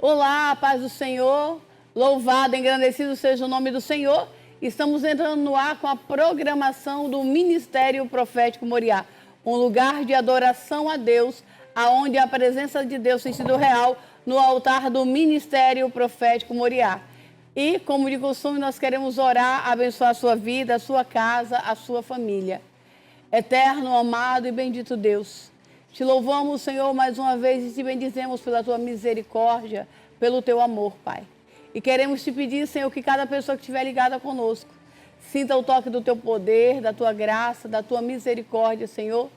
Olá, paz do Senhor, louvado, engrandecido seja o nome do Senhor. Estamos entrando no ar com a programação do Ministério Profético Moriá, um lugar de adoração a Deus, aonde a presença de Deus tem sido real no altar do Ministério Profético Moriá. E, como de costume, nós queremos orar, abençoar a sua vida, a sua casa, a sua família. Eterno, amado e bendito Deus, te louvamos, Senhor, mais uma vez e te bendizemos pela tua misericórdia, pelo teu amor, Pai. E queremos te pedir, Senhor, que cada pessoa que estiver ligada conosco sinta o toque do teu poder, da tua graça, da tua misericórdia, Senhor,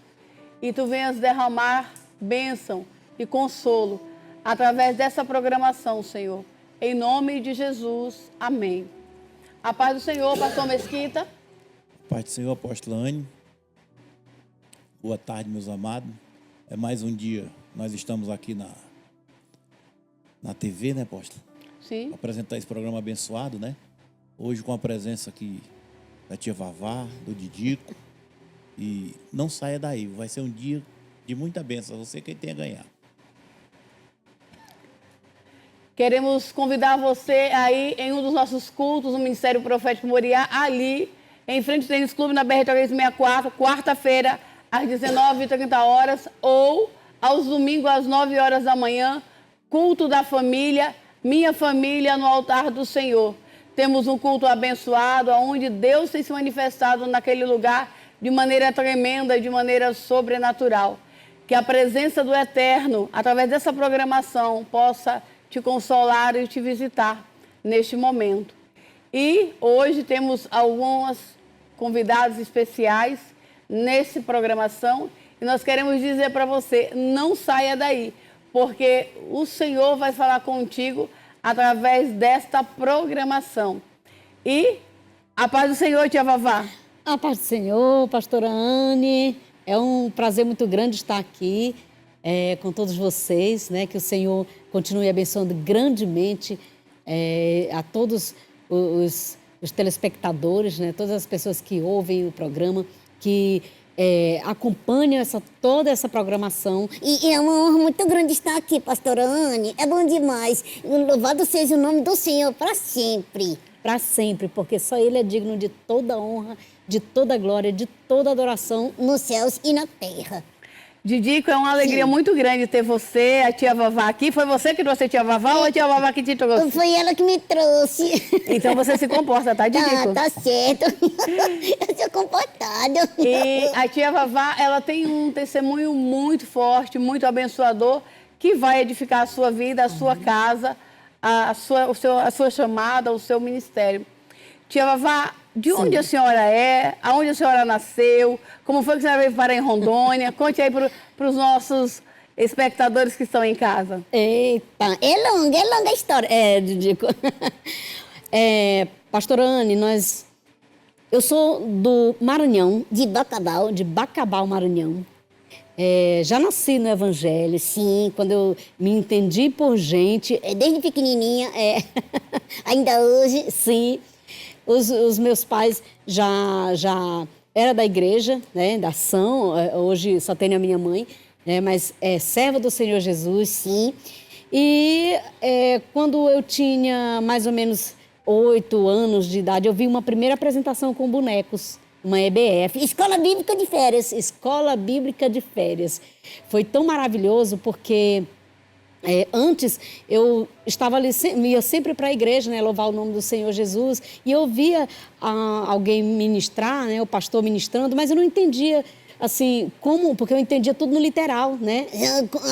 e tu venhas derramar bênção e consolo através dessa programação, Senhor. Em nome de Jesus, amém. A paz do Senhor, pastor Mesquita. Paz do Senhor, apóstolo Anne. Boa tarde, meus amados. É mais um dia, nós estamos aqui na TV, né, apóstolo? Sim. Apresentar esse programa abençoado, né? Hoje com a presença aqui da tia Vavá, do Didico. E não saia daí, vai ser um dia de muita bênção, você quem tem a ganhar. Queremos convidar você aí em um dos nossos cultos, no Ministério Profético Moriá, ali, em frente ao Tênis Clube, na BR-364, quarta-feira, às 19h30, ou aos domingos, às 9h da manhã, culto da família, minha família no altar do Senhor. Temos um culto abençoado, onde Deus tem se manifestado naquele lugar de maneira tremenda, de maneira sobrenatural. Que a presença do Eterno, através dessa programação, possa te consolar e te visitar neste momento. E hoje temos alguns convidados especiais nessa programação e nós queremos dizer para você, não saia daí, porque o Senhor vai falar contigo através desta programação. E a paz do Senhor, tia Vavá. A paz do Senhor, pastora Anne, é um prazer muito grande estar aqui com todos vocês, né? Que o Senhor continue abençoando grandemente a todos os telespectadores, né? Todas as pessoas que ouvem o programa, que acompanham toda essa programação. E é uma honra muito grande estar aqui, pastora Anne. É bom demais. Louvado seja o nome do Senhor para sempre. Para sempre, porque só Ele é digno de toda honra, de toda glória, de toda adoração nos céus e na terra. Didico, é uma alegria muito grande ter você, a tia Vavá aqui. Foi você que trouxe a tia Vavá ou a tia Vavá que te trouxe? Foi ela que me trouxe. Então você se comporta, tá, Didico? Tá certo. Eu sou comportada. E a tia Vavá, ela tem um testemunho muito forte, muito abençoador, que vai edificar a sua vida, a sua casa, a sua chamada, o seu ministério. Tia Vavá, de onde a senhora é? Aonde a senhora nasceu? Como foi que a senhora veio parar em Rondônia? Conte aí para os nossos espectadores que estão em casa. Eita, é longa a história. Didico. Pastora Anne, eu sou do Maranhão. De Bacabal, Maranhão. Já nasci no Evangelho, sim, quando eu me entendi por gente. Desde pequenininha, ainda hoje. Sim. Os meus pais já era da igreja, né, da ação, hoje só tenho a minha mãe, né, mas é serva do Senhor Jesus, sim. E quando eu tinha mais ou menos 8 anos de idade, eu vi uma primeira apresentação com bonecos, uma EBF. Escola Bíblica de Férias. Escola Bíblica de Férias. Foi tão maravilhoso porque... antes, eu estava ali, ia sempre para a igreja, né, louvar o nome do Senhor Jesus, e eu via alguém ministrar, né, o pastor ministrando, mas eu não entendia, assim, como, porque eu entendia tudo no literal, né?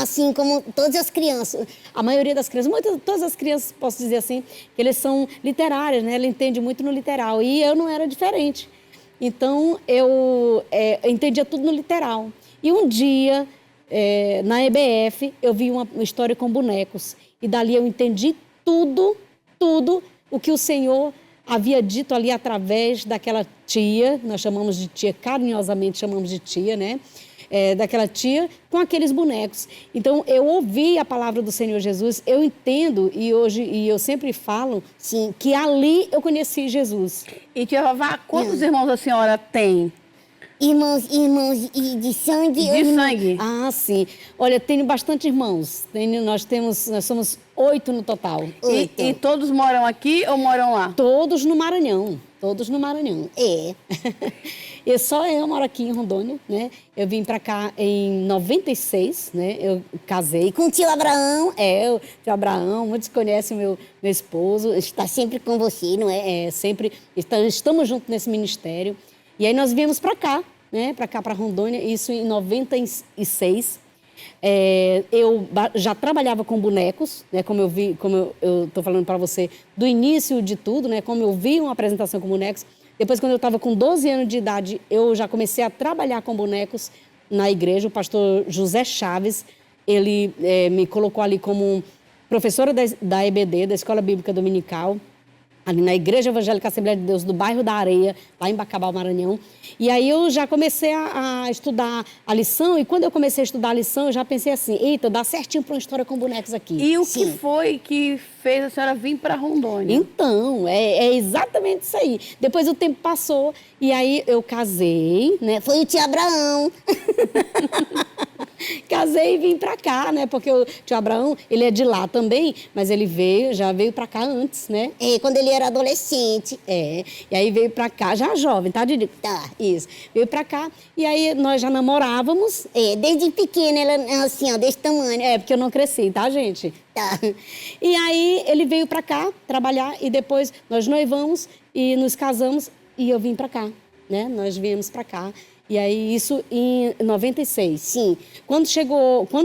Assim como todas as crianças. A maioria das crianças, todas as crianças, posso dizer assim, que eles são literárias, né, ela entende muito no literal, e eu não era diferente. Então, eu entendia tudo no literal. E um dia... na EBF, eu vi uma história com bonecos. E dali eu entendi tudo o que o Senhor havia dito ali através daquela tia, nós chamamos de tia, carinhosamente chamamos de tia, né? Daquela tia com aqueles bonecos. Então, eu ouvi a palavra do Senhor Jesus, eu entendo, e eu sempre falo, sim, que ali eu conheci Jesus. E tia Vavá, quantos irmãos a senhora tem? Irmãos de sangue? De ou irmão- sangue. Ah, sim. Olha, tenho bastante irmãos. Nós somos 8 no total. E todos moram aqui ou moram lá? Todos no Maranhão. Todos no Maranhão. É. E só eu moro aqui em Rondônia, né? Eu vim pra cá em 96, né? Eu casei Com o tio Abraão, o tio Abraão, muitos conhecem meu esposo, está sempre com você, não é? sempre estamos juntos nesse ministério. E aí nós viemos para cá, né? Para cá, para Rondônia, isso em 96. Eu já trabalhava com bonecos, né? Como eu estou falando para você, do início de tudo, né? Como eu vi uma apresentação com bonecos. Depois, quando eu estava com 12 anos de idade, eu já comecei a trabalhar com bonecos na igreja. O pastor José Chaves, ele me colocou ali como professora da EBD, da Escola Bíblica Dominical, ali na Igreja Evangélica Assembleia de Deus do bairro da Areia, lá em Bacabal, Maranhão. E aí eu já comecei a estudar a lição, e quando eu comecei a estudar a lição, eu já pensei assim, eita, dá certinho para uma história com bonecos aqui. E o que Sim. foi que fez a senhora vir para Rondônia? Então, é exatamente isso aí. Depois o tempo passou, e aí eu casei, né? Foi o tio Abraão. Casei e vim pra cá, né? Porque o tio Abraão, ele é de lá também, mas ele já veio pra cá antes, né? Quando ele era adolescente. E aí veio pra cá, já jovem, tá, Didi? Tá. Isso. Veio pra cá, e aí nós já namorávamos. Desde pequena, ela assim, ó, desse tamanho. Porque eu não cresci, tá, gente? Tá. E aí ele veio pra cá trabalhar, e depois nós noivamos e nos casamos, e eu vim pra cá, né? Nós viemos pra cá. E aí, isso em 96. Sim. Quando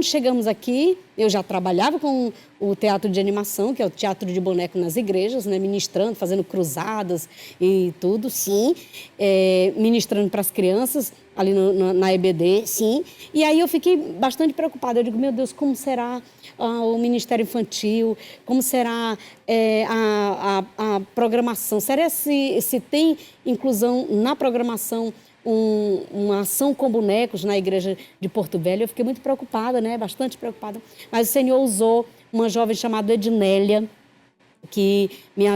chegamos aqui, eu já trabalhava com o teatro de animação, que é o teatro de boneco nas igrejas, né? Ministrando, fazendo cruzadas e tudo, sim. Ministrando para as crianças ali na EBD, sim. E aí eu fiquei bastante preocupada. Eu digo, meu Deus, como será o Ministério Infantil? Como será a programação? Será se tem inclusão na programação? Uma ação com bonecos na igreja de Porto Velho. Eu fiquei muito preocupada, né? Bastante preocupada. Mas o Senhor usou uma jovem chamada Ednélia, que me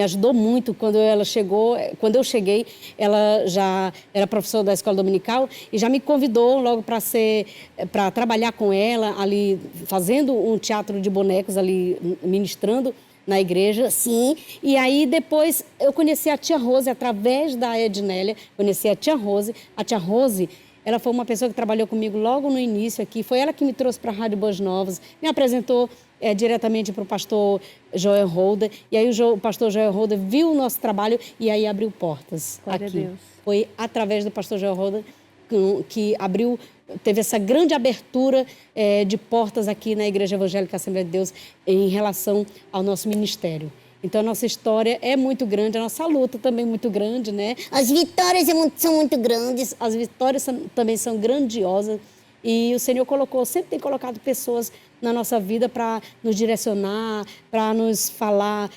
ajudou muito quando eu cheguei, ela já era professora da escola dominical e já me convidou logo para trabalhar com ela ali, fazendo um teatro de bonecos ali, ministrando na igreja, sim. E aí, depois, eu conheci a tia Rose, através da Ednélia, conheci a tia Rose. A tia Rose, ela foi uma pessoa que trabalhou comigo logo no início aqui. Foi ela que me trouxe para a Rádio Boas Novas, me apresentou diretamente para o pastor Joel Holder. E aí, o pastor Joel Holder viu o nosso trabalho e aí abriu portas. Glória aqui. a Deus. Foi através do pastor Joel Holder que teve essa grande abertura de portas aqui na Igreja Evangélica Assembleia de Deus em relação ao nosso ministério. Então, a nossa história é muito grande, a nossa luta também é muito grande, né? As vitórias são muito grandes. As vitórias também são grandiosas e o Senhor sempre tem colocado pessoas na nossa vida para nos direcionar, para nos falar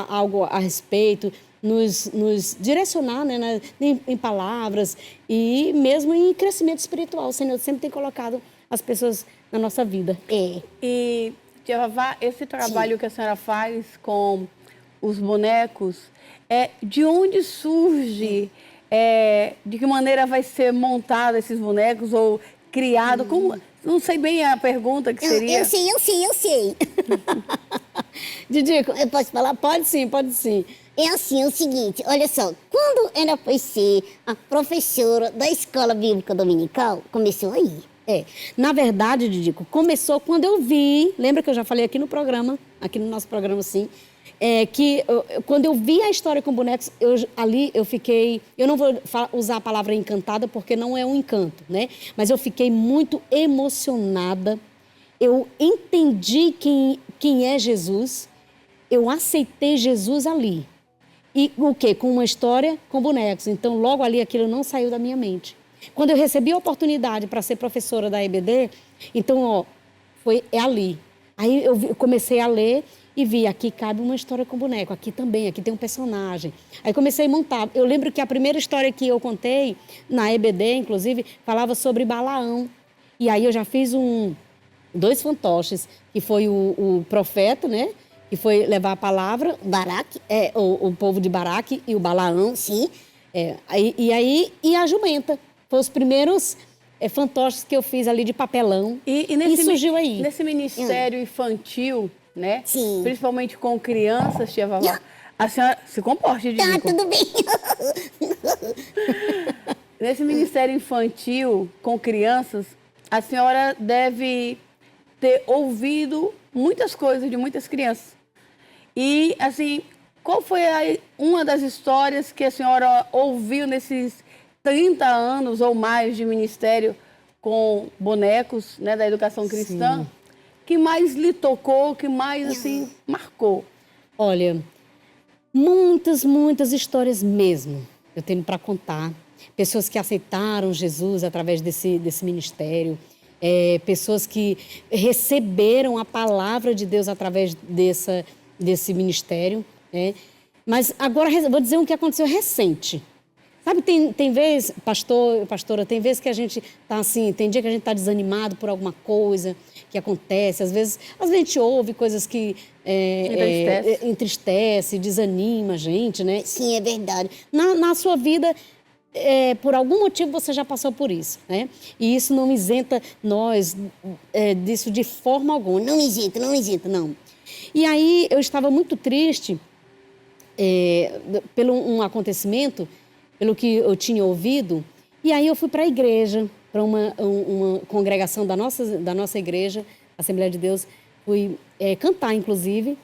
algo a respeito, nos direcionar, né, em palavras e mesmo em crescimento espiritual. O Senhor sempre tem colocado as pessoas na nossa vida. E, tia Vavá, esse trabalho que a senhora faz com os bonecos, de onde surge, de que maneira vai ser montado esses bonecos ou criado? Como, não sei bem a pergunta que seria. Eu sei. Didico, Eu posso falar? pode sim. É assim, o seguinte, olha só, quando ela foi ser a professora da Escola Bíblica Dominical, começou aí. Na verdade, Didico, começou quando eu vi, lembra que eu já falei aqui no nosso programa, sim, quando eu vi a história com bonecos, eu fiquei, eu não vou usar a palavra encantada, porque não é um encanto, né? Mas eu fiquei muito emocionada, eu entendi quem é Jesus, eu aceitei Jesus ali. E o quê? Com uma história com bonecos. Então, logo ali, aquilo não saiu da minha mente. Quando eu recebi a oportunidade para ser professora da EBD, então, é ali. Aí eu comecei a ler e vi, aqui cabe uma história com boneco, aqui também, aqui tem um personagem. Aí comecei a montar. Eu lembro que a primeira história que eu contei, na EBD, inclusive, falava sobre Balaão. E aí eu já fiz 2 fantoches, que foi o profeta, né? Que foi levar a palavra, Baraque, o povo de Baraque e o Balaão, sim. E a jumenta. Foi os primeiros fantoches que eu fiz ali de papelão. E nesse, surgiu aí. Nesse ministério infantil, né? Sim. Principalmente com crianças, tia Vavá, a senhora se comporte, Tá, Didico. tudo bem. Nesse ministério infantil com crianças, a senhora deve ter ouvido muitas coisas de muitas crianças. E, assim, qual foi uma das histórias que a senhora ouviu nesses 30 anos ou mais de ministério com bonecos, né, da educação cristã, que mais lhe tocou, que mais, assim, marcou? Olha, muitas histórias mesmo eu tenho para contar. Pessoas que aceitaram Jesus através desse ministério, pessoas que receberam a palavra de Deus através desse ministério. Mas agora vou dizer um que aconteceu recente. Sabe, tem vez, pastora, tem vezes que a gente tá assim, tem dia que a gente tá desanimado por alguma coisa que acontece, às vezes a gente ouve coisas que entristece, desanima a gente, né? Sim, é verdade. Na sua vida, por algum motivo você já passou por isso, né? E isso não isenta nós disso de forma alguma. Não me isenta, não. E aí eu estava muito triste pelo um acontecimento, pelo que eu tinha ouvido, e aí eu fui para a igreja, para uma congregação da nossa igreja, Assembleia de Deus, fui cantar, inclusive,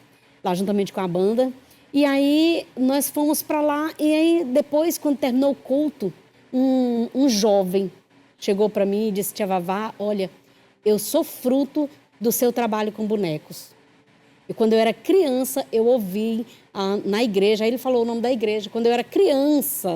lá juntamente com a banda, e aí nós fomos para lá, e aí depois, quando terminou o culto, um jovem chegou para mim e disse: tia Vavá, olha, eu sou fruto do seu trabalho com bonecos. E quando eu era criança, eu ouvi na igreja, aí ele falou o nome da igreja. Quando eu era criança,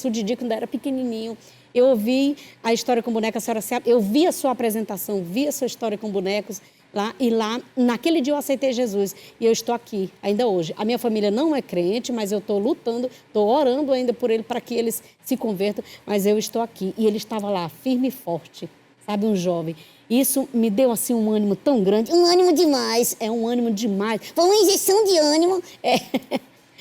o Didi, quando era pequenininho, eu ouvi a história com bonecos, eu vi a sua apresentação, vi a sua história com bonecos lá, e lá, naquele dia eu aceitei Jesus e eu estou aqui, ainda hoje. A minha família não é crente, mas eu estou lutando, estou orando ainda por ele para que eles se convertam, mas eu estou aqui. E ele estava lá, firme e forte, sabe, um jovem. Isso me deu, assim, um ânimo tão grande. Um ânimo demais. É um ânimo demais. Foi uma injeção de ânimo.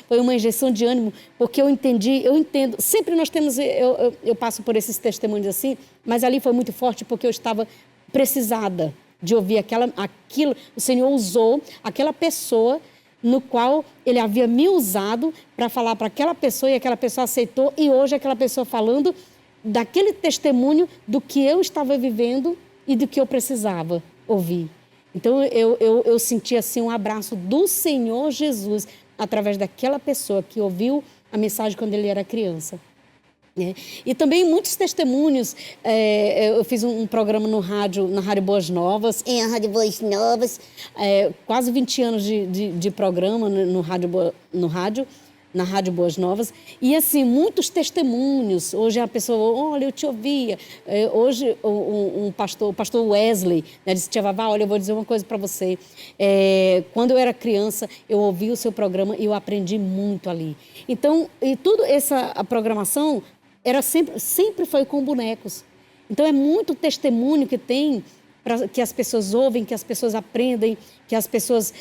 Foi uma injeção de ânimo, porque eu entendo. Sempre nós temos, eu passo por esses testemunhos assim, mas ali foi muito forte porque eu estava precisada de ouvir aquilo. O Senhor usou aquela pessoa no qual Ele havia me usado para falar para aquela pessoa e aquela pessoa aceitou, e hoje aquela pessoa falando daquele testemunho do que eu estava vivendo e do que eu precisava ouvir. Então, eu senti assim um abraço do Senhor Jesus através daquela pessoa que ouviu a mensagem quando ele era criança. E também muitos testemunhos. Eu fiz um programa na Rádio Boas Novas. A Rádio Boas Novas. Quase 20 anos de programa na Rádio Boas Novas, e assim, muitos testemunhos. Hoje a pessoa, olha, eu te ouvia. Hoje o pastor Wesley, né, disse: tia Vavá, olha, eu vou dizer uma coisa para você. Quando eu era criança, eu ouvi o seu programa e eu aprendi muito ali. Então, e tudo a programação era sempre foi com bonecos. Então, é muito testemunho que tem, que as pessoas ouvem, que as pessoas aprendem, que as pessoas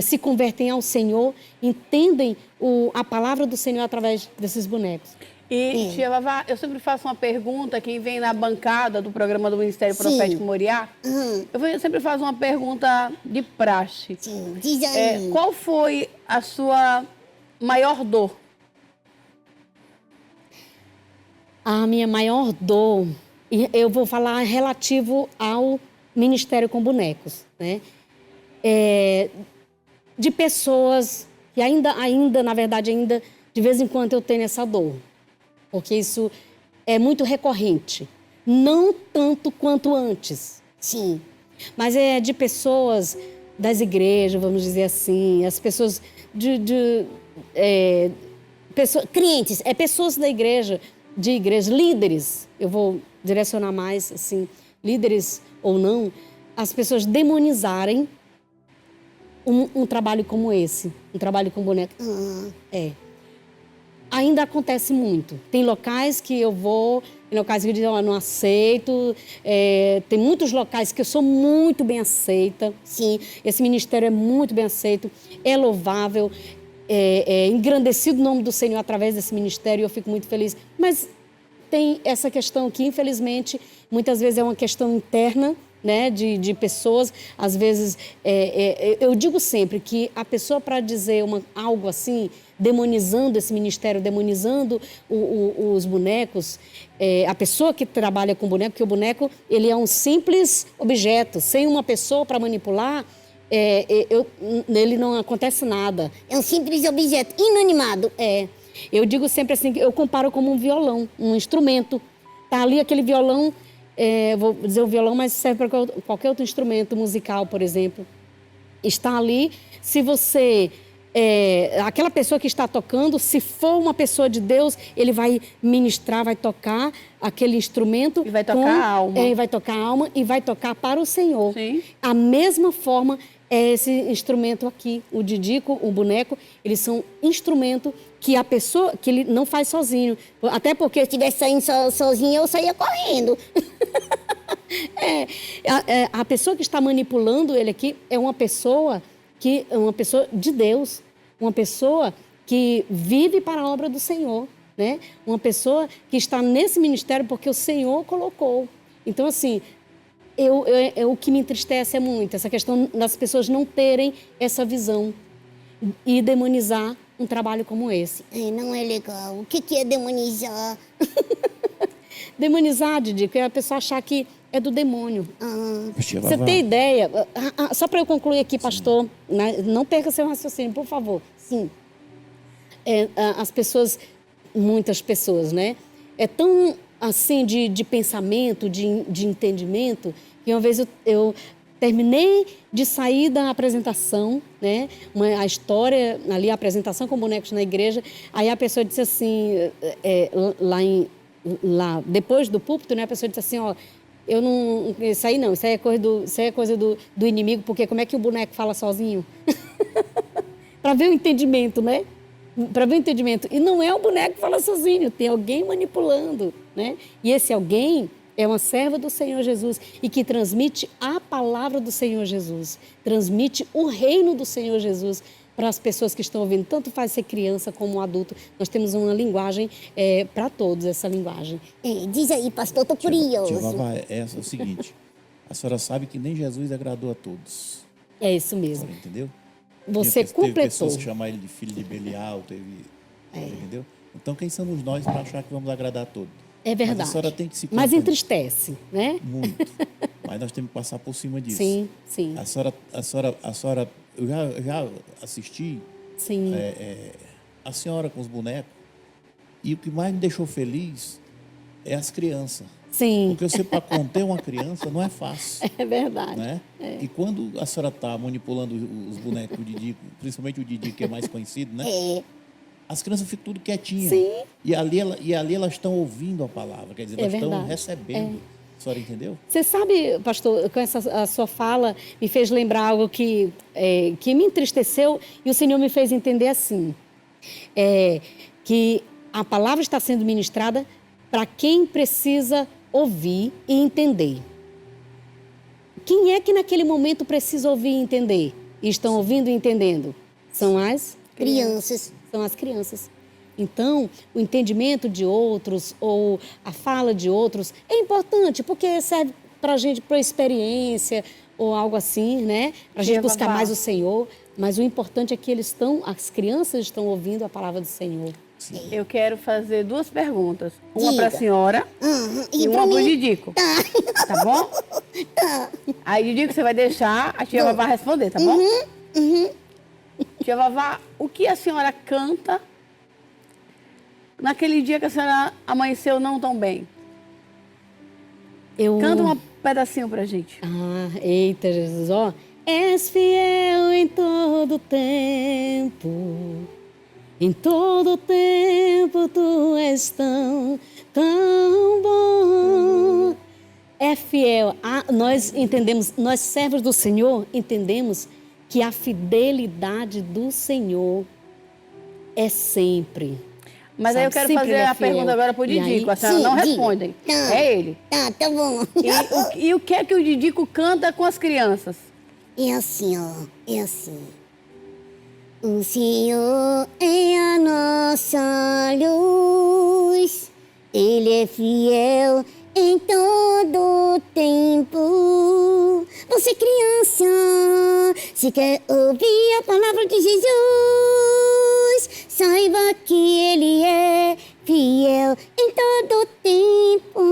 se convertem ao Senhor, entendem a palavra do Senhor através desses bonecos. E, tia Vavá, eu sempre faço uma pergunta, quem vem na bancada do programa do Ministério Profético Moriá, eu sempre faço uma pergunta de praxe. Sim, diz aí. Qual foi a sua maior dor? A minha maior dor, e eu vou falar relativo ao Ministério com Bonecos, né? De pessoas que ainda, na verdade, de vez em quando eu tenho essa dor. Porque isso é muito recorrente. Não tanto quanto antes. Sim. Mas é de pessoas das igrejas, vamos dizer assim, as pessoas clientes, pessoas da igreja, líderes, eu vou direcionar mais, assim, líderes ou não, as pessoas demonizarem um trabalho como esse, um trabalho com boneco. Ainda acontece muito. Tem locais que eu vou, tem locais que eu digo, não aceito. Tem muitos locais que eu sou muito bem aceita. Sim, esse ministério é muito bem aceito, é louvável. engrandecido o nome do Senhor através desse ministério e eu fico muito feliz. Mas tem essa questão que, infelizmente, muitas vezes é uma questão interna, né, de pessoas. Às vezes, eu digo sempre que a pessoa, para dizer algo assim, demonizando esse ministério, demonizando os bonecos, a pessoa que trabalha com boneco, porque o boneco ele é um simples objeto, sem uma pessoa para manipular, nele não acontece nada. É um simples objeto inanimado. Eu digo sempre assim, eu comparo como um violão, um instrumento. Tá ali aquele violão, vou dizer o violão, mas serve para qualquer outro instrumento musical, por exemplo. Está ali, se você... aquela pessoa que está tocando, se for uma pessoa de Deus, ele vai ministrar, vai tocar aquele instrumento. E vai tocar a alma. Vai tocar a alma e vai tocar para o Senhor. Sim. A mesma forma é esse instrumento aqui, o didico, o boneco, eles são instrumento que a pessoa, que ele não faz sozinho. Até porque Se eu estivesse saindo sozinha, eu saía correndo. a pessoa que está manipulando ele aqui é uma pessoa de Deus, uma pessoa que vive para a obra do Senhor, né? Uma pessoa que está nesse ministério porque o Senhor colocou. Então, assim, o que me entristece é muito essa questão das pessoas não terem essa visão e demonizar um trabalho como esse. Não é legal. O que é demonizar? Demonizar, Didico, é a pessoa achar que é do demônio. Tia Você Vavá, tem ideia? Só para eu concluir aqui, pastor, né? Não perca seu raciocínio, por favor. Sim. As pessoas, muitas pessoas, né? É tão assim de pensamento, de entendimento, que uma vez eu terminei de sair da apresentação, né? A história ali, a apresentação com bonecos na igreja, aí a pessoa disse assim, lá depois do púlpito, né? A pessoa disse assim, ó, eu não, isso aí é coisa do inimigo, porque como é que o boneco fala sozinho? Para ver o entendimento, né? Para ver o entendimento. E não é o boneco que fala sozinho, tem alguém manipulando, né? E esse alguém é uma serva do Senhor Jesus e que transmite a palavra do Senhor Jesus, transmite o reino do Senhor Jesus para as pessoas que estão ouvindo, tanto faz ser criança como adulto. Nós temos uma linguagem para todos, essa linguagem. Diz aí, pastor, tô curioso. Tia Vavá, é o seguinte, a senhora sabe que nem Jesus agradou a todos. É isso mesmo. Entendeu? Você Teve completou. pessoas que chamaram ele de filho de Belial, entendeu? Então, quem somos nós para achar que vamos agradar a todos? É verdade. Mas a senhora tem que se Mas conformar. entristece, né? Muito. Mas nós temos que passar por cima disso. Sim, sim. A senhora, eu já assisti Sim. a senhora com os bonecos e o que mais me deixou feliz é as crianças. Sim. Porque você, para conter uma criança, não é fácil. É verdade. Né? E quando a senhora está manipulando os bonecos do Didico, principalmente o Didico, que é mais conhecido, né? As crianças ficam tudo quietinhas. Sim. E ali elas estão ouvindo a palavra, quer dizer, elas estão verdade. recebendo. A senhora entendeu? Você sabe, pastor, com a sua fala me fez lembrar algo que me entristeceu e o Senhor me fez entender assim, que a palavra está sendo ministrada para quem precisa ouvir e entender. Quem é que naquele momento precisa ouvir e entender? E estão ouvindo e entendendo? São as Crianças. São as crianças. Então, o entendimento de outros ou a fala de outros é importante, porque serve para a gente, para experiência ou algo assim, né? Para a gente buscar mais o Senhor. Mas o importante é que as crianças estão ouvindo a palavra do Senhor. Eu quero fazer duas perguntas. Uma Diga. para a senhora e uma para o Didico. Tá bom? Aí, Didico, você vai deixar a tia Vavá responder, tá bom? Tia Vavá, o que a senhora canta naquele dia que a senhora amanheceu não tão bem? Canta um pedacinho pra gente. Eita, Jesus, ó. És fiel em todo tempo. Em todo tempo tu és tão bom. É fiel. Nós entendemos, nós servos do Senhor, entendemos que a fidelidade do Senhor é sempre. Mas aí eu quero fazer a pergunta agora pro Didico. A senhora não responde. É ele. Tá bom. E o que é que o Didico canta com as crianças? É assim, ó. É assim. O Senhor é a nossa luz, Ele é fiel em todo tempo. Você, criança, se quer ouvir a palavra de Jesus, saiba que Ele é fiel em todo tempo.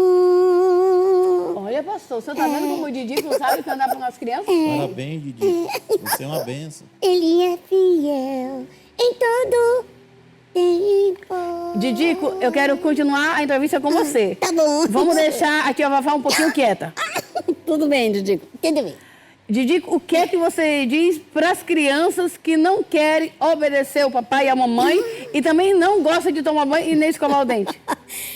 Olha, pastor, você tá vendo como o Didico sabe cantar para as crianças? Parabéns, Didi. Você é uma benção. Ele é fiel em todo tempo. Didico, eu quero continuar a entrevista com você. Tá bom. Vamos deixar a tia Vavá um pouquinho quieta. Tudo bem, Didico. Tudo bem. Didico, o que é que você diz para as crianças que não querem obedecer o papai e a mamãe e também não gostam de tomar banho e nem escovar o dente?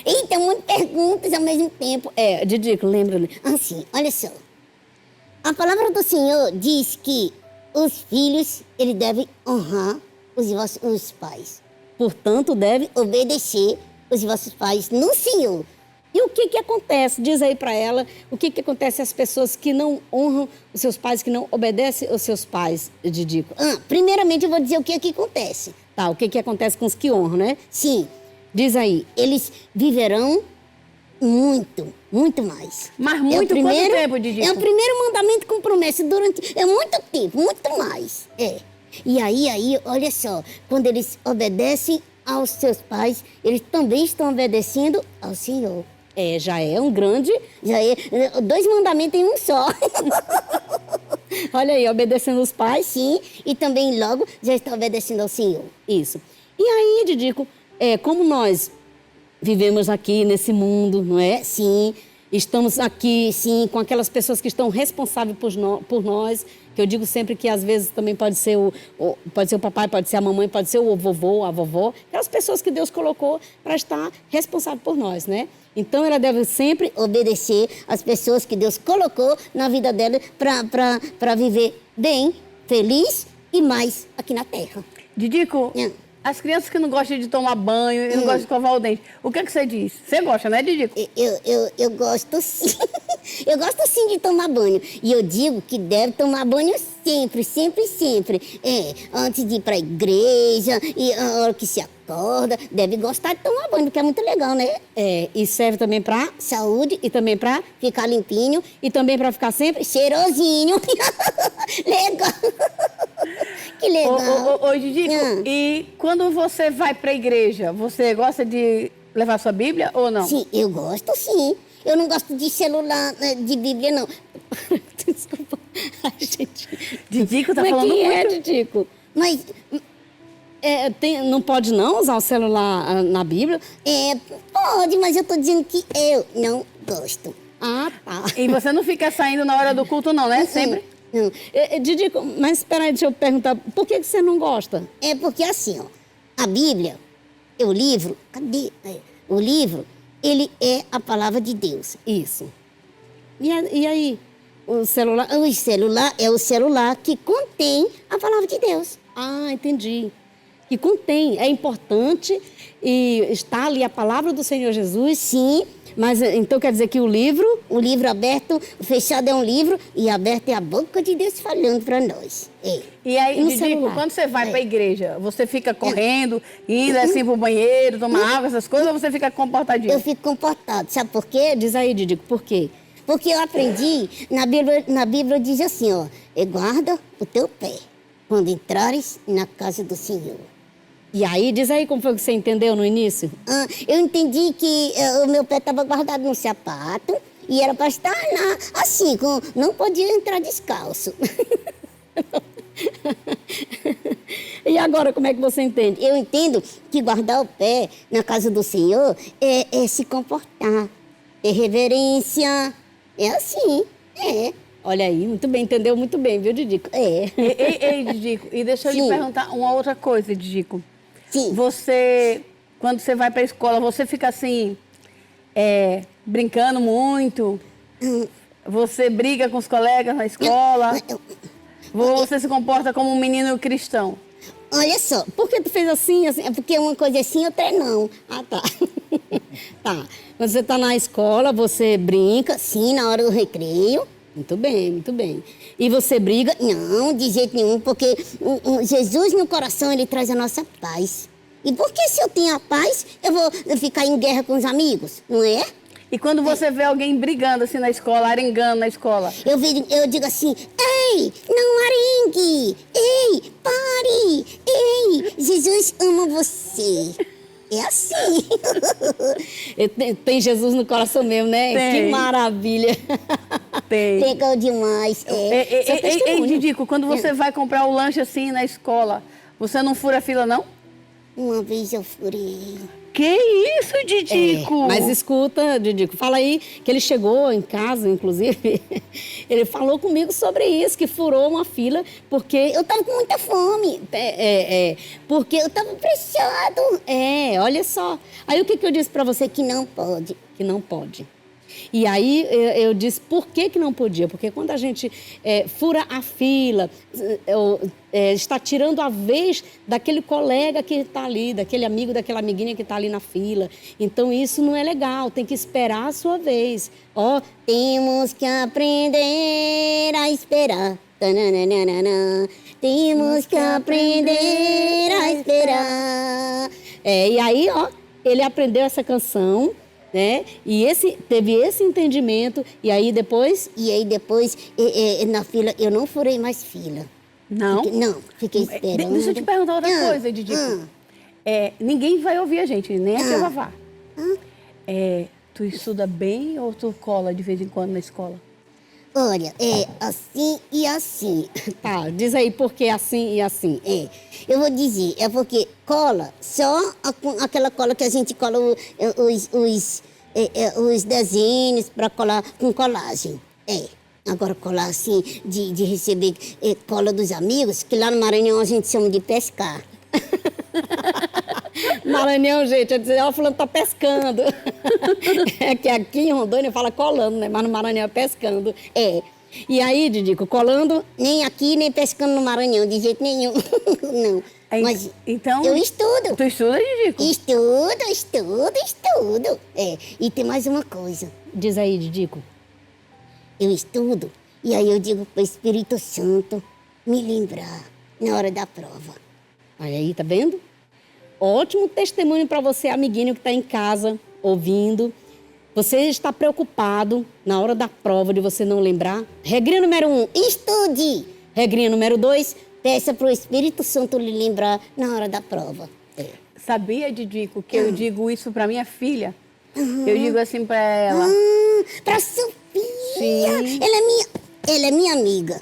Eita, muitas perguntas ao mesmo tempo. Didico, lembra-lhe. Assim, olha só. A palavra do Senhor diz que os filhos, ele deve honrar os pais. Portanto, deve... Obedecer os vossos pais no Senhor. E o que acontece? Diz aí para ela o que acontece às pessoas que não honram os seus pais, que não obedecem aos seus pais, Didico. Primeiramente, eu vou dizer o que acontece. Tá, o que acontece com os que honram, né? Sim, Diz aí. eles viverão muito, muito mais. Mas muito quanto tempo, Didico? É o primeiro mandamento com promessa durante muito tempo, muito mais. E aí, olha só, quando eles obedecem aos seus pais, eles também estão obedecendo ao Senhor. Já é um grande... Já é 2 mandamentos em um só. Olha aí, obedecendo os pais. Sim, e também logo já está obedecendo ao Senhor. Isso. E aí, Didico, como nós vivemos aqui nesse mundo, não é? Sim, Estamos aqui, sim, com aquelas pessoas que estão responsáveis por nós, que eu digo sempre que às vezes também pode ser pode ser o papai, pode ser a mamãe, pode ser o vovô, a vovó, aquelas pessoas que Deus colocou para estar responsável por nós, né? Então ela deve sempre obedecer às pessoas que Deus colocou na vida dela para viver bem, feliz e mais aqui na terra. Didico, as crianças que não gostam de tomar banho e não gostam de escovar o dente, o que você diz? Você gosta, né, Didico? Eu gosto sim. Eu gosto sim de tomar banho. E eu digo que deve tomar banho sempre, sempre, sempre. Antes de ir para a igreja, e a hora que se acorda, deve gostar de tomar banho, porque é muito legal, né? E serve também para Saúde e também para ficar limpinho e também para ficar sempre cheirosinho. Legal. Que legal. Ô, Didico, e quando você vai para a igreja, você gosta de levar sua Bíblia ou não? Sim, eu gosto sim. Eu não gosto de celular, de Bíblia, não. Desculpa. Ai, gente. Didico tá Como falando é que muito. Didico? Mas Não pode não usar o celular na Bíblia? pode, mas eu tô dizendo que eu não gosto. Ah, tá. E você não fica saindo na hora do culto não, né? Sempre? Não. Didico, mas espera aí, deixa eu perguntar, por que você não gosta? É porque assim, ó, a Bíblia, o livro, cadê? O livro, ele é a palavra de Deus. Isso. E aí? O celular? O celular é o celular que contém a palavra de Deus. Ah, entendi. Que contém, é importante e está ali a palavra do Senhor Jesus. Sim, Mas então quer dizer que o livro... o livro aberto, o fechado é um livro e aberto é a boca de Deus falando para nós. E aí, No Didico, celular. quando você vai para a igreja, você fica correndo, indo assim pro banheiro, tomar água, essas coisas, ou você fica comportadinho? Eu fico comportado, sabe por quê? Diz aí, Didico, por quê? Porque eu aprendi, na Bíblia diz assim, ó, guarda o teu pé quando entrares na casa do Senhor. E aí, diz aí como foi que você entendeu no início? Eu entendi que o meu pé estava guardado no sapato e era para estar assim, não podia entrar descalço. E agora, como é que você entende? Eu entendo que guardar o pé na casa do Senhor é se comportar, é reverência, é assim, Olha aí, muito bem, entendeu muito bem, viu, Didico? Ei, Didico, e deixa eu lhe Sim. perguntar uma outra coisa, Didico. Sim. Você, quando você vai para a escola, você fica assim, brincando muito? Você briga com os colegas na escola? Ou você se comporta como um menino cristão? Olha só, Por que tu fez assim? é porque uma coisa é sim, outra é não. Ah, tá. Tá. Quando você tá na escola, você brinca. Sim, na hora do recreio. Muito bem, muito bem. E você briga? Não, de jeito nenhum, porque o Jesus no coração, ele traz a nossa paz. E por que se eu tenho a paz, eu vou ficar em guerra com os amigos, não é? E quando você vê alguém brigando assim na escola, arengando na escola? Eu digo assim, ei, não arengue, ei, pare, ei, Jesus ama você. É assim. Tem Jesus no coração mesmo, né? Tem. Que maravilha. Tem. Legal demais. Isso é Ei, testemunho. Didico, quando você vai comprar o lanche assim na escola, você não fura a fila, não? Uma vez eu furei. Que isso, Didico? Mas escuta, Didico, fala aí que ele chegou em casa, inclusive, ele falou comigo sobre isso, que furou uma fila porque Eu tava com muita fome. porque Eu tava pressado. olha só. Aí o que eu disse pra você? Que não pode. Que não pode. E aí eu disse por que não podia? Porque quando a gente fura a fila, está tirando a vez daquele colega que está ali, daquele amigo, daquela amiguinha que está ali na fila. Então isso não é legal, tem que esperar a sua vez. Ó, Temos que aprender a esperar. Tananana. Temos que aprender a esperar. e aí, ó, ele aprendeu essa canção, né? E teve esse entendimento, e aí depois... E aí depois, na fila, eu não furei mais fila. Não? Fiquei esperando. Deixa eu te perguntar outra coisa, Didico. Ninguém vai ouvir a gente, nem a tia Vavá. Tu estuda bem ou tu cola de vez em quando na escola? Olha, é assim e assim. Tá, diz aí por que assim e assim. Eu vou dizer, é porque cola, só aquela cola que a gente cola os desenhos para colar com colagem. Agora colar assim, de receber cola dos amigos, que lá no Maranhão a gente chama de pescar. Maranhão, gente, é dizer, ó, fulano tá pescando. É que aqui em Rondônia fala colando, né? Mas no Maranhão é pescando. E aí, Didico, colando? Nem aqui, nem pescando no Maranhão, de jeito nenhum. Não. Mas então, eu estudo. Tu estuda, Didico? Estudo. E tem mais uma coisa. Diz aí, Didico. Eu estudo e aí eu digo para o Espírito Santo me lembrar na hora da prova. Olha aí, tá vendo? Ótimo testemunho para você, amiguinho que está em casa, ouvindo. Você está preocupado na hora da prova de você não lembrar? Regrinha número 1, estude. Regrinha número 2, peça para o Espírito Santo lhe lembrar na hora da prova. Sabia, Didico, que eu digo isso para minha filha? Eu digo assim para ela. Para Sofia. Sim. Ela é minha amiga.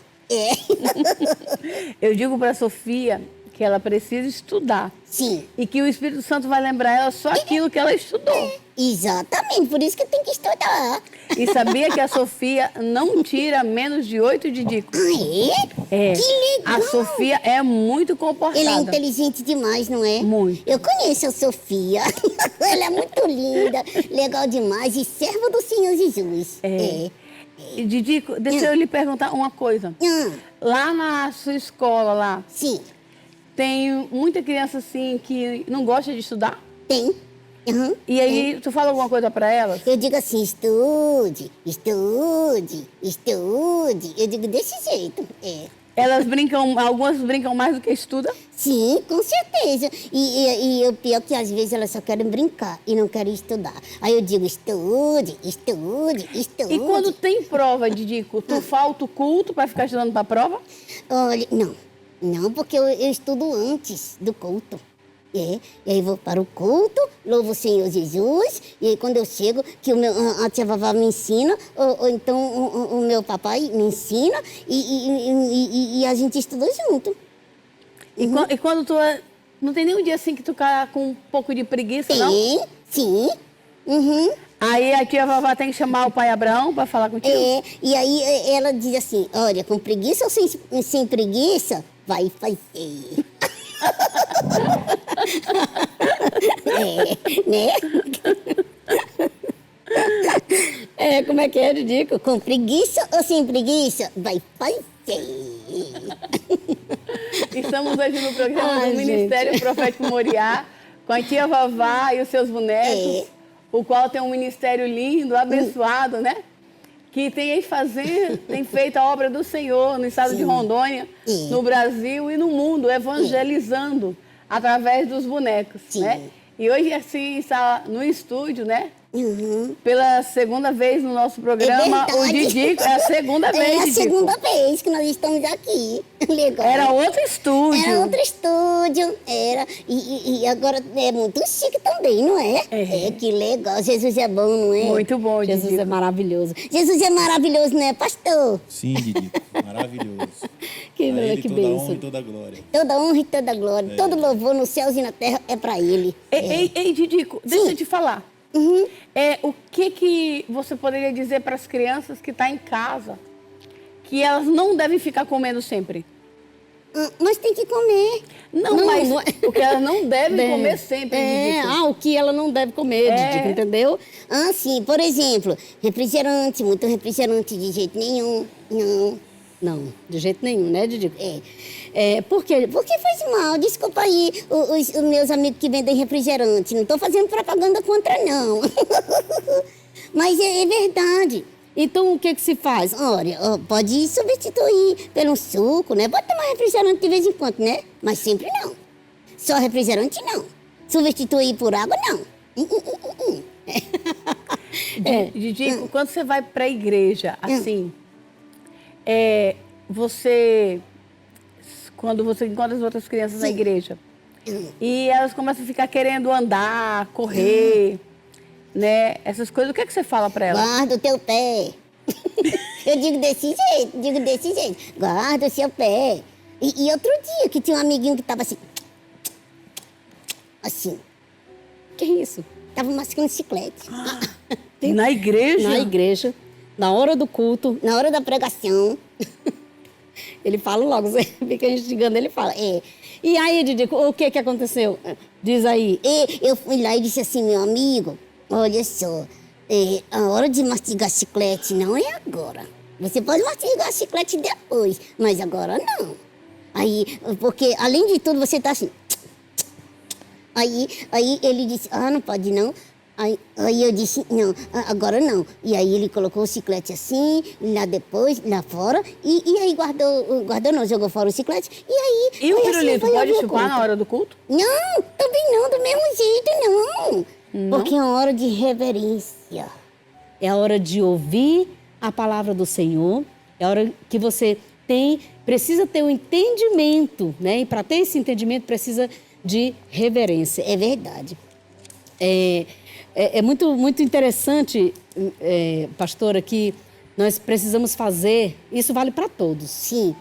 Eu digo para Sofia que ela precisa estudar. Sim. E que o Espírito Santo vai lembrar ela só aquilo que ela estudou. Exatamente, por isso que tem que estudar. E sabia que a Sofia não tira menos de 8, Didico? Que legal. A Sofia é muito comportada. Ela é inteligente demais, não é? Muito. Eu conheço a Sofia. Ela é muito linda, legal demais e serva do Senhor Jesus. E, Didico, deixa eu lhe perguntar uma coisa. Lá na sua escola, lá, Sim, tem muita criança assim que não gosta de estudar? tem. E aí, tu fala alguma coisa para elas? Eu digo assim, estude. Eu digo desse jeito. Elas brincam, algumas brincam mais do que estudam? Sim, com certeza. E o pior é que às vezes elas só querem brincar e não querem estudar. Aí eu digo, estude. E quando tem prova, Didico, tu falta o culto para ficar estudando para a prova? Olha, não, porque eu estudo antes do culto. E aí vou para o culto, louvo o Senhor Jesus, e aí quando eu chego, que a tia Vavá me ensina, ou então o meu papai me ensina, e a gente estuda junto. E quando tu... Não tem nenhum dia assim que tu cai com um pouco de preguiça, não? Sim. Aí a tia Vavá tem que chamar o pai Abraão para falar contigo? E aí ela diz assim, olha, com preguiça ou sem preguiça, vai fazer. Né? Como é que é, Didico? Com preguiça ou sem preguiça, vai fazer. Estamos hoje no programa do Ai, Ministério gente. Profético Moriá, com a tia Vavá e os seus bonecos, o qual tem um ministério lindo, abençoado, né? que tem feito a obra do Senhor no estado de Rondônia, no Brasil e no mundo, evangelizando através dos bonecos, né? E hoje, assim, está no estúdio, né? Pela segunda vez no nosso programa, o Didico. É a segunda vez, É a Didico. segunda vez que nós estamos aqui. Legal. Era outro estúdio. Era outro estúdio, era. E agora é muito chique também, não é? É. Que legal. Jesus é bom, não é? Muito bom, Jesus Didico. é maravilhoso. Jesus é maravilhoso, não é, pastor? Sim, Didico, maravilhoso. Que, A ele que toda a honra bênção. e toda a glória. Toda honra e toda glória, todo louvor nos céus e na terra é pra ele. Ei, Didico, deixa eu te falar. O que você poderia dizer para as crianças que estão em casa que elas não devem ficar comendo sempre? Mas tem que comer. Não, mas não é- o que elas não devem Deve. comer sempre, Didico. O que ela não deve comer, Didico, entendeu? Sim, por exemplo, refrigerante, muito refrigerante de jeito nenhum. Não. Não, de jeito nenhum, né, Didico? Por quê? Porque faz mal. Desculpa aí os meus amigos que vendem refrigerante. Não estou fazendo propaganda contra, não. Mas é verdade. Então, o que se faz? Olha, pode substituir pelo suco, né? Pode tomar refrigerante de vez em quando, né? Mas sempre não. Só refrigerante, não. Substituir por água, não. Didico, quando você vai para a igreja, assim, quando você encontra as outras crianças na igreja, e elas começam a ficar querendo andar, correr, né? Essas coisas, o que você fala para elas? Guarda o teu pé. Eu digo desse jeito. Guarda o seu pé. E outro dia que tinha um amiguinho que tava assim. Assim. Que isso? Tava mascando chiclete. Na igreja? Na igreja, na hora do culto, Na hora da pregação. ele fala logo, você fica instigando, ele fala. E aí, Didico, o que aconteceu? Diz aí. E eu fui lá e disse assim, meu amigo, olha só, a hora de mastigar chiclete não é agora. Você pode mastigar chiclete depois, mas agora não. Aí, porque além de tudo, você tá assim. Aí ele disse, não pode não. Aí eu disse, não, agora não. E aí ele colocou o chiclete assim, lá fora, e aí guardou não, jogou fora o chiclete, e aí... E o aí pirulito, foi a pode minha chupar conta. na hora do culto? Não, também não, do mesmo jeito não. Porque é uma hora de reverência. É a hora de ouvir a palavra do Senhor, é a hora que você precisa ter um entendimento, né? E para ter esse entendimento precisa de reverência. É verdade. É muito, muito interessante, pastora, que nós precisamos fazer, isso vale para todos, Sim.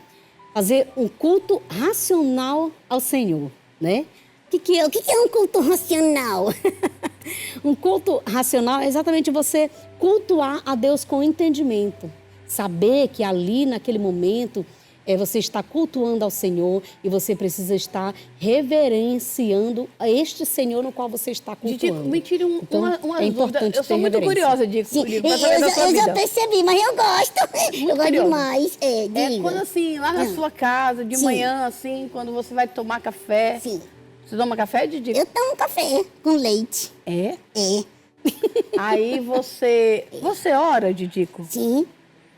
fazer um culto racional ao Senhor, né? O que é um culto racional? Um culto racional é exatamente você cultuar a Deus com entendimento. Saber que ali, naquele momento, você está cultuando ao Senhor e você precisa estar reverenciando a este Senhor no qual você está cultuando. Didico, me tire uma é importante dúvida. Eu sou ter muito reverência. curiosa, Didico. Sim, Didico, pra saber da sua eu já vida. percebi, mas eu gosto. Eu gosto curiosa. demais. Diga. Quando assim, lá na sua casa, de Sim. manhã, assim, quando você vai tomar café. Sim. Você toma café, Didico? Eu tomo café com leite. É? É. Aí você ora, Didico? Sim.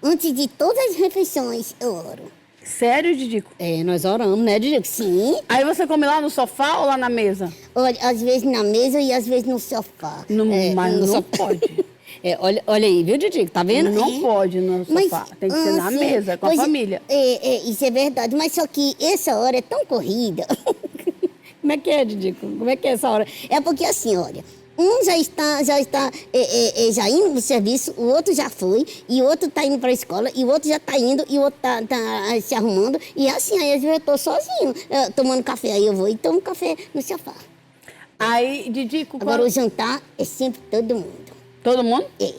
Antes de todas as refeições, eu oro. Sério, Didico? Nós oramos, né, Didico? Sim. Aí você come lá no sofá ou lá na mesa? Olha, às vezes na mesa e às vezes no sofá. Mas no não sofá. pode. Olha aí, viu, Didico? Tá vendo? Não pode no sofá. Tem que ser na sim. mesa, com a Pois é, família. Isso é verdade, mas só que essa hora é tão corrida. Como é que é, Didico? Como é que é essa hora? É porque assim, olha, um já está já indo pro serviço, o outro já foi, e o outro tá indo para a escola, e o outro já tá indo, e o outro tá se arrumando. E assim, aí às vezes eu tô sozinho, tomando café, aí eu vou e tomo café no sofá. Aí, Didico, Agora o jantar é sempre todo mundo. todo mundo? É.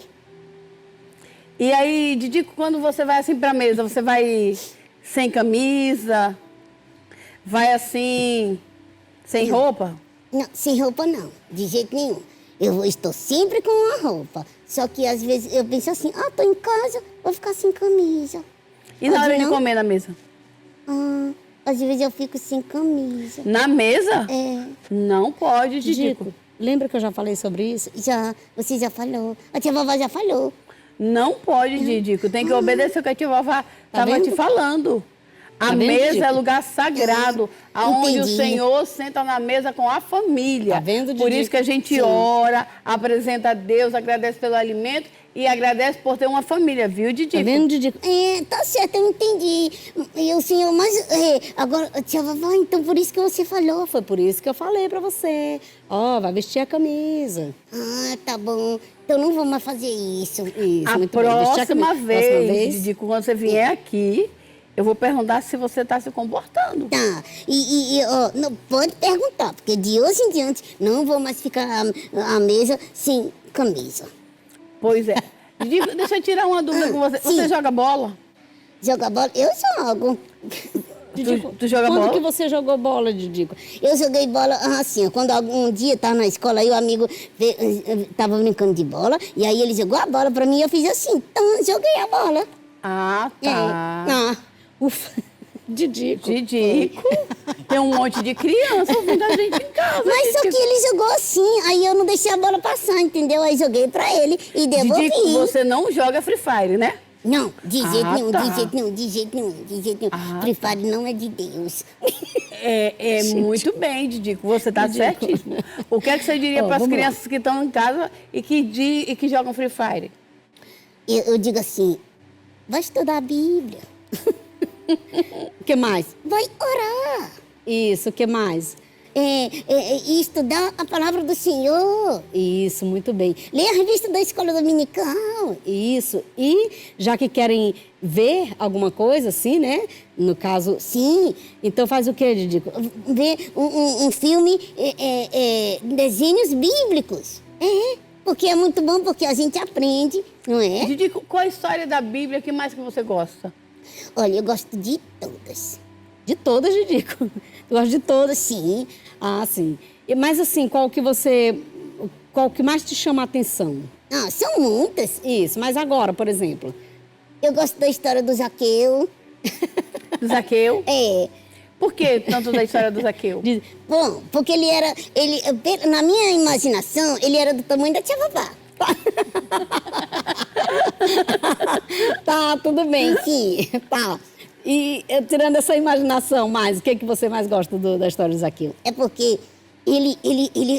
E aí, Didico, quando você vai assim pra mesa, você vai sem camisa? Vai assim, sem roupa? Não, sem roupa não, de jeito nenhum. Eu estou sempre com uma roupa. Só que às vezes eu penso assim, tô em casa, vou ficar sem camisa. E na Pode hora de não? comer na mesa? Às vezes eu fico sem camisa. Na mesa? É, Não pode, Didico. Didico, lembra que eu já falei sobre isso? você já falou. A tia vovó já falou. Não pode, Didico. Tem que obedecer o que a tia vovó estava te vendo? falando. A Tá vendo, mesa Didico? é lugar sagrado, aonde o Entendi. Senhor senta na mesa com a família. Tá vendo, Por Didico? isso que a gente Sim. ora, apresenta a Deus, agradece pelo alimento e agradece por ter uma família, viu, Didico? Tá vendo, Didico? Tá certo, eu entendi. E o senhor, mas agora, tia vovó, então por isso que você falou. Foi por isso que eu falei pra você. Ó, vai vestir a camisa. Tá bom. Então não vou mais fazer isso. Isso, A muito bem. Vestir a próxima camisa. vez, Didico, quando você vier aqui, eu vou perguntar se você está se comportando. Tá. Ó, não pode perguntar, porque de hoje em diante não vou mais ficar à mesa sem camisa. Pois é. Didico, deixa eu tirar uma dúvida com você. Você Sim. joga bola? Joga bola? Eu jogo. Tu joga Quando bola? que você jogou bola, Didico? Eu joguei bola assim, quando algum dia estava na escola, aí o amigo estava brincando de bola, e aí ele jogou a bola pra mim e eu fiz assim, então joguei a bola. Ah, É. tá. Ufa, Didico. Didico, tem um monte de criança ouvindo a gente em casa. Mas só que Didico. ele jogou assim, aí eu não deixei a bola passar, entendeu? Aí joguei pra ele e devolvi. Didico, você não joga Free Fire, né? Não, de jeito nenhum, tá. de jeito nenhum, de jeito nenhum, de jeito nenhum. Ah, Free Fire não é de Deus. É muito bem, Didico. Você está certíssimo. O que é que você diria Ó, para as vamos lá. crianças que estão em casa e que jogam Free Fire? Eu digo assim, vai estudar a Bíblia, O que mais? vai orar. Isso, o que mais? E estudar a palavra do Senhor. Isso, muito bem. Ler a revista da escola dominical. Isso. E já que querem ver alguma coisa, assim, né? No caso, Sim, então faz o quê, Didico? ver um filme, desenhos bíblicos. Porque é muito bom, porque a gente aprende, não é? Didico, qual a história da Bíblia que mais que você gosta? Olha, eu gosto de todas. De todas, Didico. Eu gosto de todas. Sim, Ah, sim. Mas assim, qual que mais te chama a atenção? são muitas. Isso, mas agora, por exemplo. Eu gosto da história do Zaqueu. Zaqueu? É, Por que tanto da história do Zaqueu? bom, porque na minha imaginação, ele era do tamanho da tia Vavá. Tá, tudo bem, sim. Tá. E tirando essa imaginação mais, o que você mais gosta da história do Zaqueu? É porque ele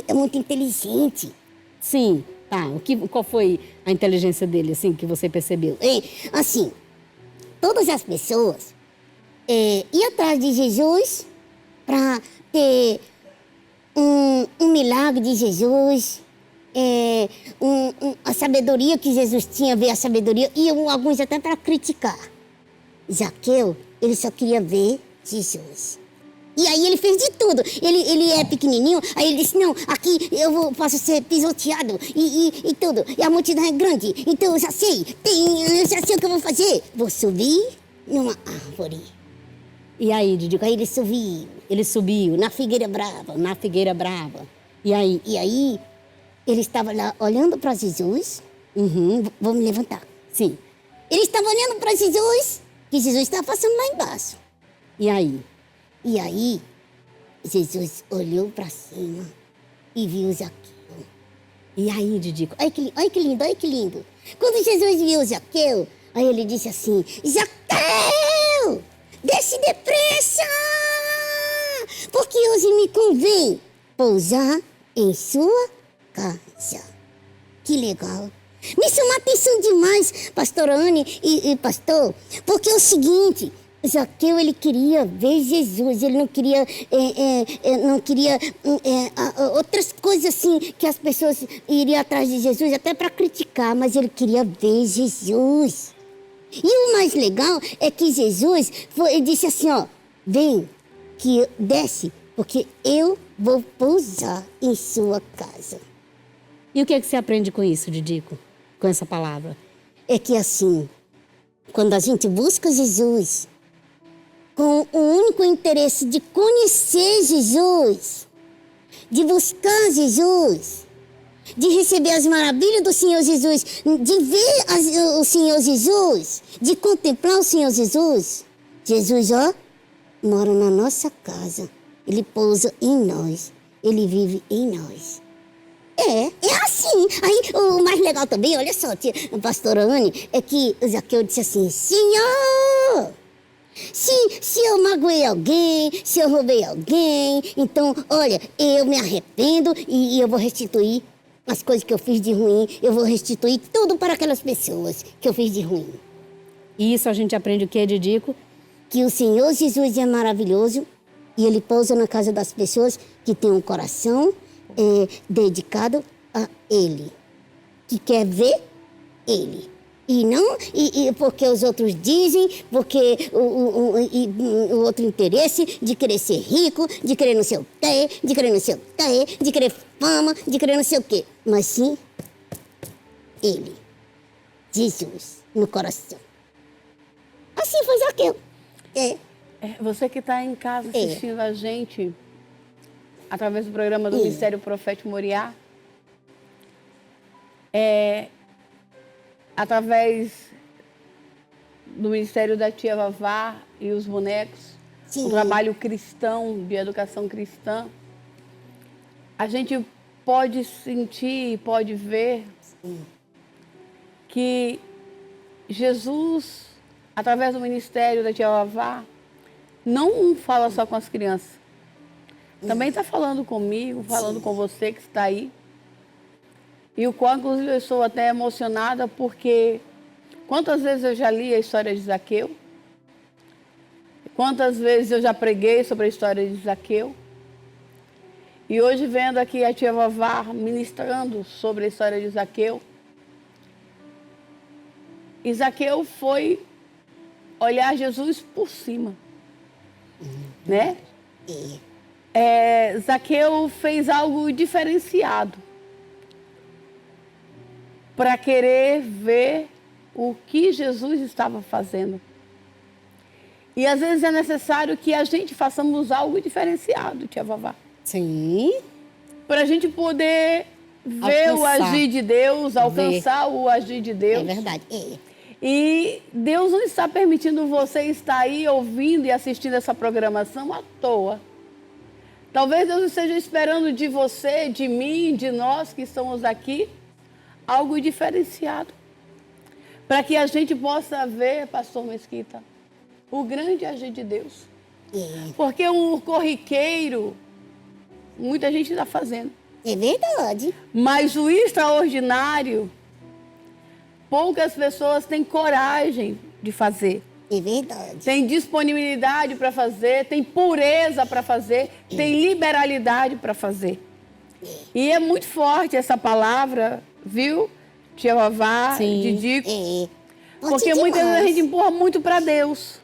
é muito inteligente. Sim, tá. Qual foi a inteligência dele, assim, que você percebeu? Assim, todas as pessoas iam atrás de Jesus para ter um milagre de Jesus, a sabedoria que Jesus tinha, ver a sabedoria, e alguns até para criticar. Zaqueu, ele só queria ver Jesus. E aí ele fez de tudo. Ele é pequenininho, aí ele disse, não, aqui posso ser pisoteado e tudo. E a multidão é grande, então eu já sei o que eu vou fazer. Vou subir numa árvore. E aí, Didico? Aí ele subiu na figueira brava. E aí? E aí ele estava lá olhando para Jesus. Vou me levantar. Sim. Ele estava olhando para Jesus, que Jesus estava passando lá embaixo. E aí? E aí, Jesus olhou para cima e viu Zaqueu. E aí, Didico? Olha que lindo, olha que lindo. Quando Jesus viu Zaqueu, aí ele disse assim, Zaqueu, desce depressa, porque hoje me convém pousar em sua casa. Que legal. Me chama a atenção demais, pastora Anne e pastor, porque é o seguinte, Zaqueu, ele queria ver Jesus, ele não queria, outras coisas assim, que as pessoas iriam atrás de Jesus, até para criticar, mas ele queria ver Jesus. E o mais legal é que Jesus ele disse assim, ó, vem, desce, porque eu vou pousar em sua casa. E o que você aprende com isso, Didico? Com essa palavra? É que assim, quando a gente busca Jesus, com o único interesse de conhecer Jesus, de buscar Jesus, de receber as maravilhas do Senhor Jesus, de ver o Senhor Jesus, de contemplar o Senhor Jesus, Jesus, ó, mora na nossa casa, ele pousa em nós, ele vive em nós. É assim. Aí, o mais legal também, olha só, pastora Anne, é que o Zaqueu disse assim, Senhor, se eu magoei alguém, se eu roubei alguém, então, olha, eu me arrependo e eu vou restituir as coisas que eu fiz de ruim, eu vou restituir tudo para aquelas pessoas que eu fiz de ruim. E isso a gente aprende o que, Didico? Que o Senhor Jesus é maravilhoso e Ele pousa na casa das pessoas que têm um coração dedicado a Ele, que quer ver Ele. E não porque os outros dizem, porque o outro interesse de querer ser rico, de querer não sei o quê, de querer não sei o quê, de querer fama, de querer não sei o quê. Mas sim, Ele, Jesus, no coração. Assim foi Zaqueu. Você que está em casa assistindo a gente, através do programa do Ministério Profético Moriá, através do Ministério da Tia Vavá e os bonecos, um trabalho cristão, de educação cristã, a gente pode sentir, pode ver que Jesus, através do Ministério da Tia Vavá, não fala só com as crianças. Também está falando comigo, falando com você que está aí. E o qual, inclusive, eu estou até emocionada porque quantas vezes eu já li a história de Zaqueu? Quantas vezes eu já preguei sobre a história de Zaqueu? E hoje vendo aqui a tia Vavá ministrando sobre a história de Zaqueu. E Zaqueu foi olhar Jesus por cima, né? Zaqueu fez algo diferenciado para querer ver o que Jesus estava fazendo. E às vezes é necessário que a gente façamos algo diferenciado, tia Vavá. Sim. Para a gente poder ver o agir de Deus, alcançar o agir de Deus. É verdade. E Deus não está permitindo você estar aí ouvindo e assistindo essa programação à toa. Talvez Deus esteja esperando de você, de mim, de nós que estamos aqui, algo diferenciado. Para que a gente possa ver, pastor Mesquita, o grande agir de Deus. Porque um corriqueiro, muita gente está fazendo. É verdade. Mas o extraordinário, poucas pessoas têm coragem de fazer. É verdade. Tem disponibilidade para fazer, tem pureza para fazer, tem liberalidade para fazer. E é muito forte essa palavra, viu? Tia Vavá, Didico. Porque muitas vezes a gente empurra muito para Deus.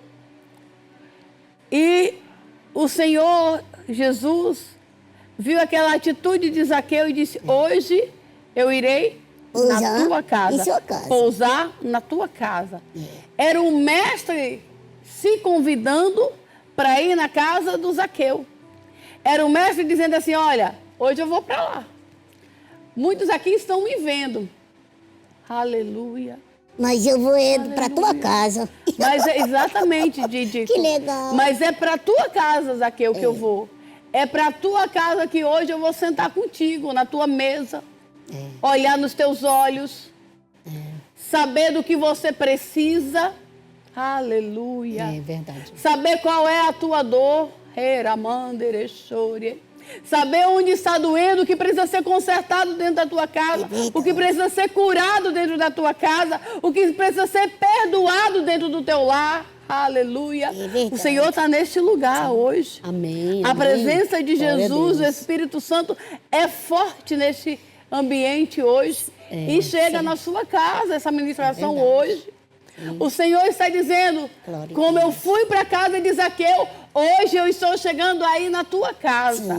E o Senhor Jesus viu aquela atitude de Zaqueu e disse, hoje eu irei na tua casa, pousar na tua casa. Era o mestre se convidando para ir na casa do Zaqueu. Era o mestre dizendo assim, olha, hoje eu vou para lá. Muitos aqui estão me vendo. Aleluia. Mas eu vou para tua casa. Mas é exatamente, Didico. Que legal. Mas é para tua casa, Zaqueu, que eu vou. É para tua casa que hoje eu vou sentar contigo, na tua mesa. Olhar nos teus olhos. Saber do que você precisa. Aleluia. É verdade. Saber qual é a tua dor. Saber onde está doendo, o que precisa ser consertado dentro da tua casa, o que precisa ser curado dentro da tua casa, o que precisa ser perdoado dentro do teu lar. Aleluia. O Senhor está neste lugar hoje. Amém. A presença de Glória Jesus, o Espírito Santo, é forte neste ambiente hoje. E chega na sua casa essa ministração hoje. O Senhor está dizendo, como eu fui para a casa de Zaqueu, hoje eu estou chegando aí na tua casa.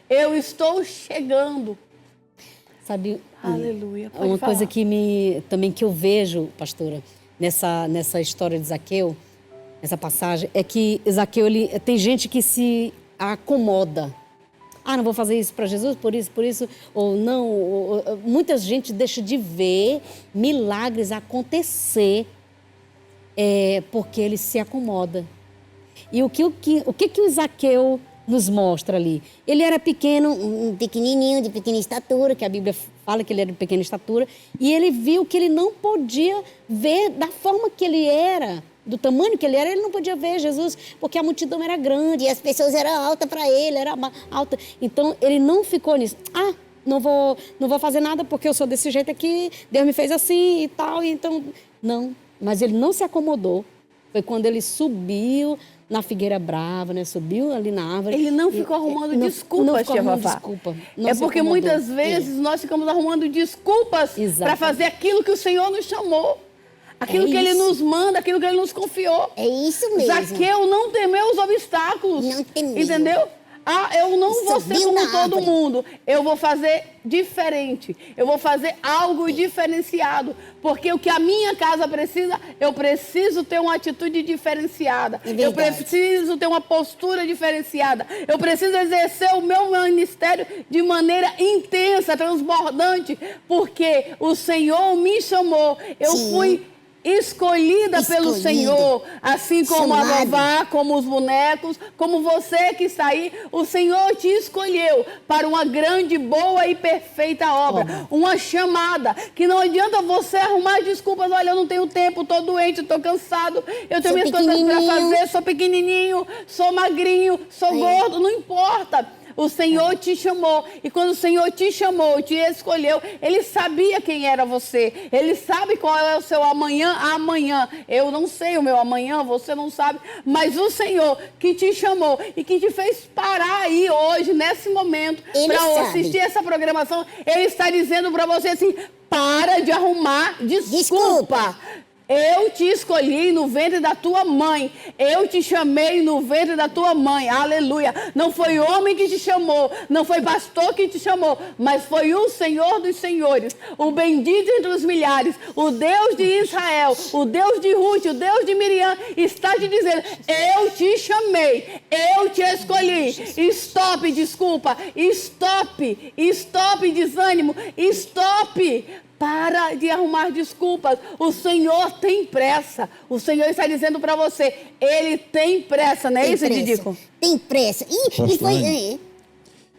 Eu estou chegando. Sabe, Aleluia. Pode uma falar. coisa também que eu vejo, pastora, nessa história de Zaqueu, nessa passagem, é que Zaqueu, tem gente que se acomoda. Ah, não vou fazer isso para Jesus, por isso, ou não. Muita gente deixa de ver milagres acontecer porque ele se acomoda. E o que o Zaqueu nos mostra ali. Ele era pequeno, pequenininho, de pequena estatura, que a Bíblia fala que ele era de pequena estatura, e ele viu que ele não podia ver da forma que ele era, do tamanho que ele não podia ver Jesus, porque a multidão era grande, e as pessoas eram altas para ele, era alta. Então, ele não ficou nisso. Não vou fazer nada porque eu sou desse jeito aqui, Deus me fez assim e tal, e então... Não, mas ele não se acomodou. Foi quando ele subiu na figueira brava, né? Subiu ali na árvore. Ele não ficou arrumando desculpas, tia Vavá. É porque muitas vezes nós ficamos arrumando desculpas para fazer aquilo que o Senhor nos chamou. Aquilo que Ele nos manda, aquilo que Ele nos confiou. É isso mesmo. Zaqueu não temeu os obstáculos. Não temeu. Entendeu? Eu não vou ser como todo mundo. Eu vou fazer diferente. Eu vou fazer algo diferenciado. Porque o que a minha casa precisa, eu preciso ter uma atitude diferenciada. Eu preciso ter uma postura diferenciada. Eu preciso exercer o meu ministério de maneira intensa, transbordante. Porque o Senhor me chamou. Eu fui escolhida pelo Senhor, assim como a Vavá, como os bonecos, como você que está aí, o Senhor te escolheu para uma grande, boa e perfeita obra, uma chamada, que não adianta você arrumar desculpas, olha, eu não tenho tempo, estou doente, estou cansado, eu tenho minhas coisas para fazer, sou pequenininho, sou magrinho, sou gordo, não importa. O Senhor te chamou, e quando o Senhor te chamou, te escolheu, Ele sabia quem era você, Ele sabe qual é o seu amanhã. Eu não sei o meu amanhã, você não sabe, mas o Senhor que te chamou e que te fez parar aí hoje, nesse momento, para assistir essa programação, Ele está dizendo para você assim, para de arrumar desculpa. Eu te escolhi no ventre da tua mãe. Eu te chamei no ventre da tua mãe. Aleluia. Não foi homem que te chamou. Não foi pastor que te chamou. Mas foi o Senhor dos senhores. O bendito entre os milhares. O Deus de Israel. O Deus de Ruth. O Deus de Miriam. Está te dizendo, eu te chamei. Eu te escolhi. Stop, desculpa. Stop, desânimo. Stop. Para de arrumar desculpas. O Senhor tem pressa. O Senhor está dizendo para você, Ele tem pressa, não é isso, Didico? Tem pressa.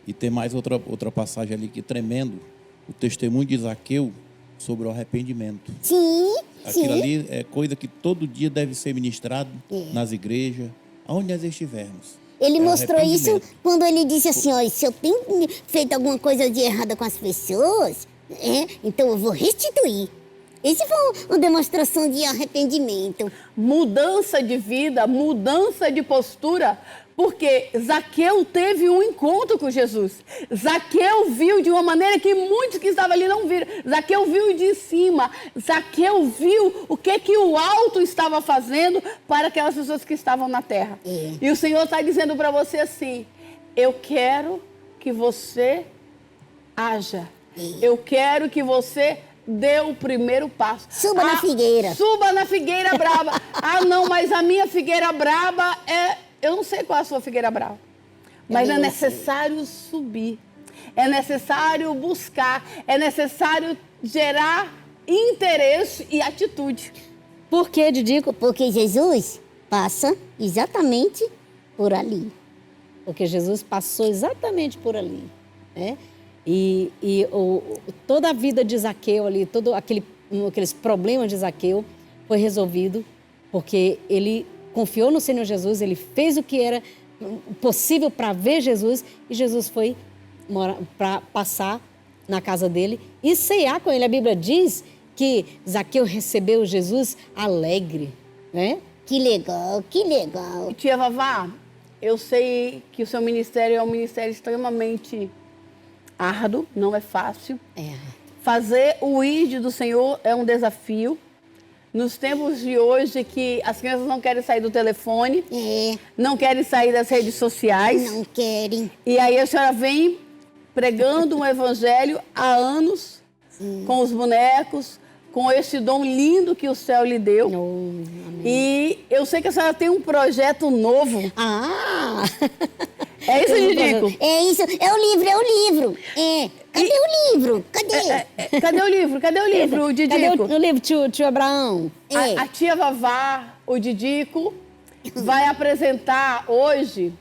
E tem mais outra passagem ali que tremendo. O testemunho de Zaqueu sobre o arrependimento. Sim. Aquilo ali é coisa que todo dia deve ser ministrado nas igrejas, aonde nós estivermos. Ele mostrou isso quando ele disse assim, ó, se eu tenho feito alguma coisa de errada com as pessoas... então eu vou restituir. Essa foi uma demonstração de arrependimento. Mudança de vida, mudança de postura, porque Zaqueu teve um encontro com Jesus. Zaqueu viu de uma maneira que muitos que estavam ali não viram. Zaqueu viu de cima. Zaqueu viu o que o alto estava fazendo para aquelas pessoas que estavam na terra. E o Senhor está dizendo para você assim, eu quero que você haja. Eu quero que você dê o primeiro passo. Suba na figueira. Suba na figueira brava. Não, mas a minha figueira brava é... Eu não sei qual é a sua figueira brava. Mas é necessário subir. É necessário buscar. É necessário gerar interesse e atitude. Por que, Didico? Porque Jesus passa exatamente por ali. Porque Jesus passou exatamente por ali, né? Toda a vida de Zaqueu ali, todos aqueles problemas de Zaqueu foi resolvido porque ele confiou no Senhor Jesus, ele fez o que era possível para ver Jesus e Jesus foi para passar na casa dele e cear com ele. A Bíblia diz que Zaqueu recebeu Jesus alegre, né? Que legal, que legal. Tia Vavá, eu sei que o seu ministério é um ministério extremamente árduo, não é fácil. Fazer o ID do Senhor é um desafio. Nos tempos de hoje que as crianças não querem sair do telefone, não querem sair das redes sociais. Não querem. E aí a senhora vem pregando um evangelho há anos, com os bonecos, com esse dom lindo que o céu lhe deu. E eu sei que a senhora tem um projeto novo. É isso, Didico? É isso, é o livro. Cadê o livro? Cadê? Cadê o livro? Cadê o livro, Didico? Cadê o livro, tio Abraão? A tia Vavá, o Didico, vai apresentar hoje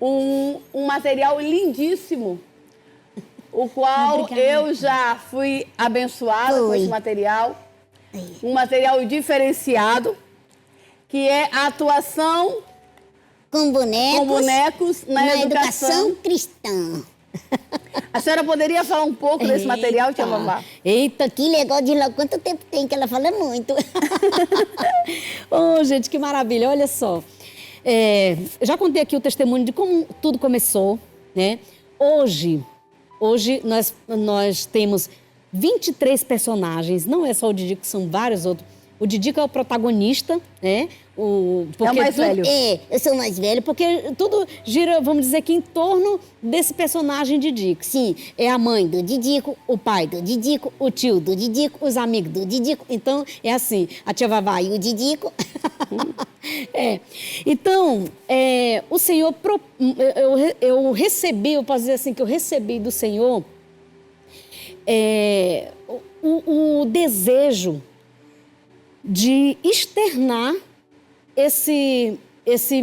um material lindíssimo, o qual Obrigada. eu já fui abençoada com Foi. esse material. Um material diferenciado, que é a atuação Com bonecos. com bonecos na educação. cristã. A senhora poderia falar um pouco desse material, tia Vavá? Eita, que legal de lá. Quanto tempo tem que ela fala muito. Oh, gente, que maravilha. Olha só. Eu já contei aqui o testemunho de como tudo começou, né? Hoje nós temos 23 personagens. Não é só o Didico, são vários outros. O Didico é o protagonista, né? É o mais velho. Eu sou mais velho, Porque tudo gira, vamos dizer que em torno desse personagem Didico. sim, é a mãe do Didico, o pai do Didico, o tio do Didico, os amigos do Didico. Então, é assim, a tia Vavá e o Didico. Então, o Senhor, eu recebi, eu posso dizer assim, que eu recebi do Senhor o desejo de externar esse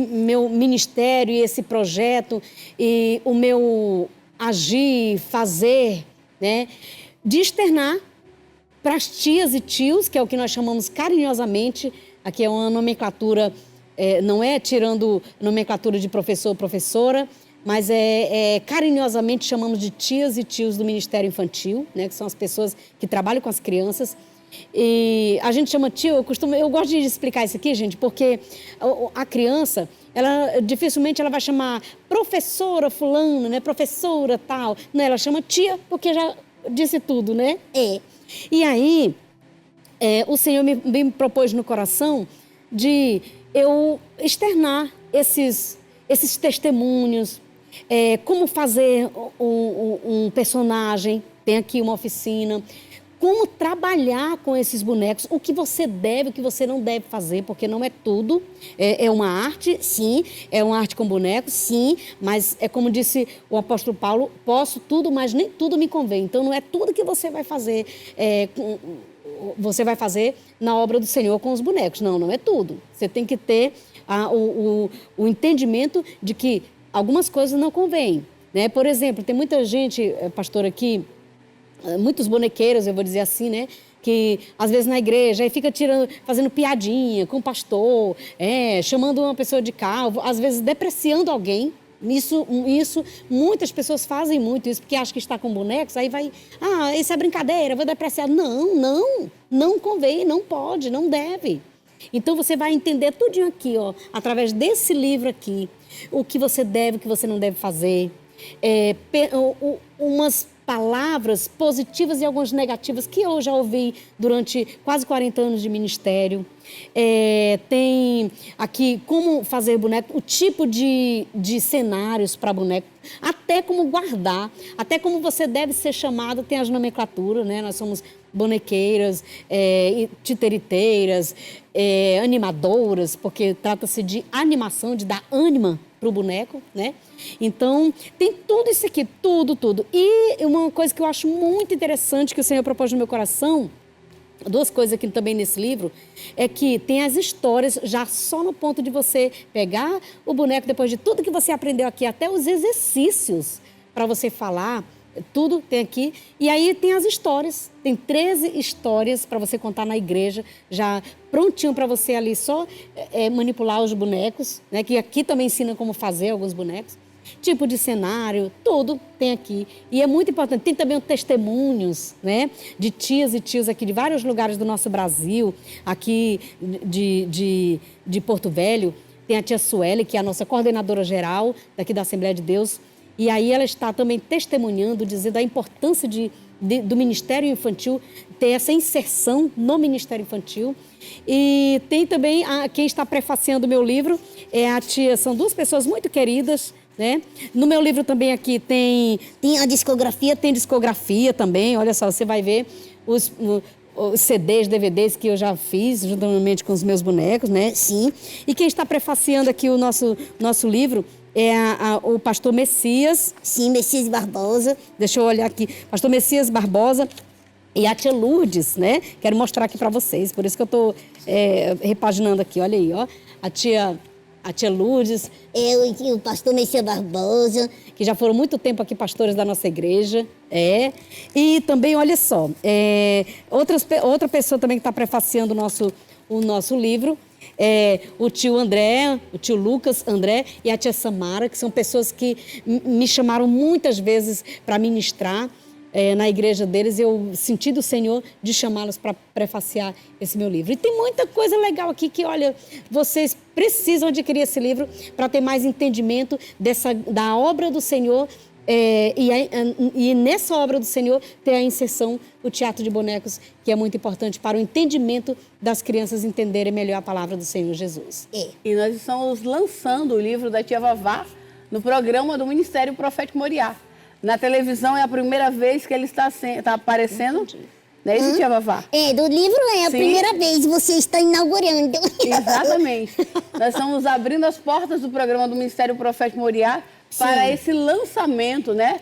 meu ministério e esse projeto e o meu agir, fazer, né? De externar para as tias e tios, que é o que nós chamamos carinhosamente, aqui é uma nomenclatura, não é tirando nomenclatura de professor ou professora, mas carinhosamente chamamos de tias e tios do Ministério Infantil, né? Que são as pessoas que trabalham com as crianças. E a gente chama tio, eu gosto de explicar isso aqui, gente, porque a criança, dificilmente ela vai chamar professora fulano, né? Professora tal. Não, ela chama tia, porque já disse tudo, né? E aí, o Senhor me propôs no coração de eu externar esses testemunhos, como fazer um personagem, tem aqui uma oficina, como trabalhar com esses bonecos, o que você deve, o que você não deve fazer, porque não é tudo. É uma arte, sim, é uma arte com bonecos, sim, mas é como disse o apóstolo Paulo, posso tudo, mas nem tudo me convém. Então não é tudo que você vai fazer, você vai fazer na obra do Senhor com os bonecos. Não, não é tudo. Você tem que ter o entendimento de que algumas coisas não convêm, né? Por exemplo, tem muita gente, pastor, aqui, muitos bonequeiros, eu vou dizer assim, né? Que às vezes na igreja aí fica fazendo piadinha com o pastor, chamando uma pessoa de calvo, às vezes depreciando alguém. Isso, muitas pessoas fazem muito isso, porque acham que está com bonecos, aí vai, isso é brincadeira, vou depreciar. Não convém, não pode, não deve. Então você vai entender tudinho aqui, ó, através desse livro aqui, o que você deve, o que você não deve fazer, umas palavras positivas e algumas negativas que eu já ouvi durante quase 40 anos de ministério. Tem aqui como fazer boneco, o tipo de cenários para boneco, até como guardar, até como você deve ser chamado, tem as nomenclaturas, né? Nós somos bonequeiras, titeriteiras, animadoras, porque trata-se de animação, de dar ânima para o boneco, né? Então, tem tudo isso aqui, tudo. E uma coisa que eu acho muito interessante que o Senhor propôs no meu coração, duas coisas aqui também nesse livro, é que tem as histórias já só no ponto de você pegar o boneco, depois de tudo que você aprendeu aqui, até os exercícios para você falar, tudo tem aqui. E aí tem as histórias, tem 13 histórias para você contar na igreja, já prontinho para você ali só manipular os bonecos, né? Que aqui também ensina como fazer alguns bonecos. Tipo de cenário, tudo tem aqui. E é muito importante. Tem também testemunhos, né? De tias e tios aqui de vários lugares do nosso Brasil, aqui de Porto Velho. Tem a tia Sueli, que é a nossa coordenadora geral daqui da Assembleia de Deus. E aí ela está também testemunhando, dizendo a importância do Ministério Infantil, ter essa inserção no Ministério Infantil. E tem também quem está prefaciando o meu livro, a tia, são duas pessoas muito queridas, né? No meu livro também aqui tem a discografia, tem discografia também, olha só, você vai ver os CDs, DVDs que eu já fiz, juntamente com os meus bonecos, né? Sim. E quem está prefaciando aqui o nosso livro é o pastor Messias. Sim, Messias Barbosa. Deixa eu olhar aqui. Pastor Messias Barbosa e a tia Lourdes, né? Quero mostrar aqui para vocês, por isso que eu estou repaginando aqui. Olha aí, ó. A a tia Lourdes, Eu e o pastor Messias Barbosa. que já foram muito tempo aqui pastores da nossa igreja. E também, olha só, outra pessoa também que está prefaciando o nosso livro, o tio André, o tio Lucas André e a tia Samara, que são pessoas que me chamaram muitas vezes para ministrar na igreja deles. Eu senti do Senhor de chamá-los para prefaciar esse meu livro. E tem muita coisa legal aqui que, olha, vocês precisam adquirir esse livro para ter mais entendimento da obra do Senhor. E nessa obra do Senhor ter a inserção do teatro de bonecos, que é muito importante para o entendimento das crianças entenderem melhor a palavra do Senhor Jesus. E nós estamos lançando o livro da tia Vavá no programa do Ministério Profético Moriá. Na televisão é a primeira vez que ele está aparecendo. Não é isso, tia Vavá? Do livro é a Sim. primeira vez, você está inaugurando. Exatamente. Nós estamos abrindo as portas do programa do Ministério Profético Moriá para esse lançamento, né?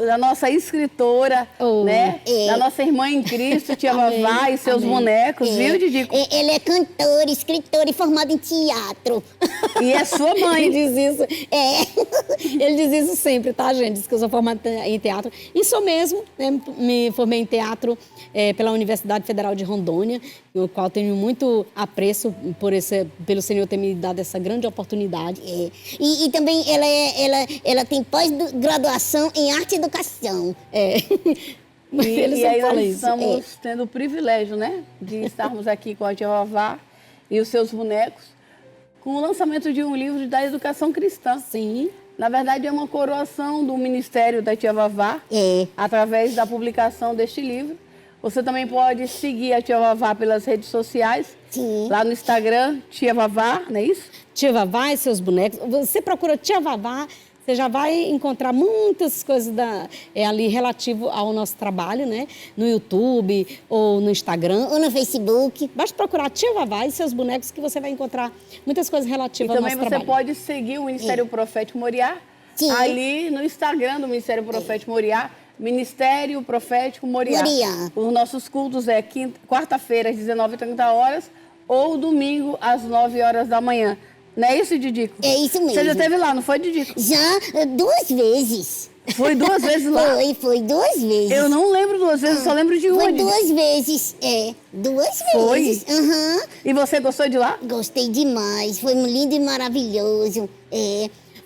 Da nossa escritora, né? Da nossa irmã em Cristo, tia Vavá e seus bonecos, viu, Didico? Ele é cantor, escritor e formado em teatro. E é sua mãe. Ele diz isso. Ele diz isso sempre, tá, gente? Diz que eu sou formada em teatro. E sou mesmo, né? Me formei em teatro pela Universidade Federal de Rondônia, o qual tenho muito apreço pelo Senhor ter me dado essa grande oportunidade. E também ela tem pós-graduação em arte e educação. E aí nós estamos tendo o privilégio, né? De estarmos aqui com a tia Vavá e os seus bonecos com o lançamento de um livro da educação cristã. Sim. Na verdade, é uma coroação do ministério da tia Vavá, através da publicação deste livro. Você também pode seguir a tia Vavá pelas redes sociais. Sim. Lá no Instagram, tia Vavá, não é isso? Tia Vavá e seus bonecos. Você procura tia Vavá, você já vai encontrar muitas coisas ali relativo ao nosso trabalho, né? No YouTube, ou no Instagram, Ou no Facebook. basta procurar tia Vavá e seus bonecos que você vai encontrar muitas coisas E relativas ao também nosso você trabalho. pode seguir o Ministério Profético Moriá, Sim. ali no Instagram do Ministério Profético Moriá, Ministério Profético Moriá. Moriá. Os nossos cultos é quarta-feira às 19h30 ou domingo às 9h da manhã. Não é isso, Didico? É isso mesmo. Você já esteve lá, não foi, Didico? Já 2 vezes. Foi 2 vezes lá? Foi 2 vezes. Eu não lembro 2 vezes, só lembro de uma. Foi Didico. 2 vezes, 2 Foi? vezes. Aham. E você gostou de lá? Gostei demais, foi lindo e maravilhoso.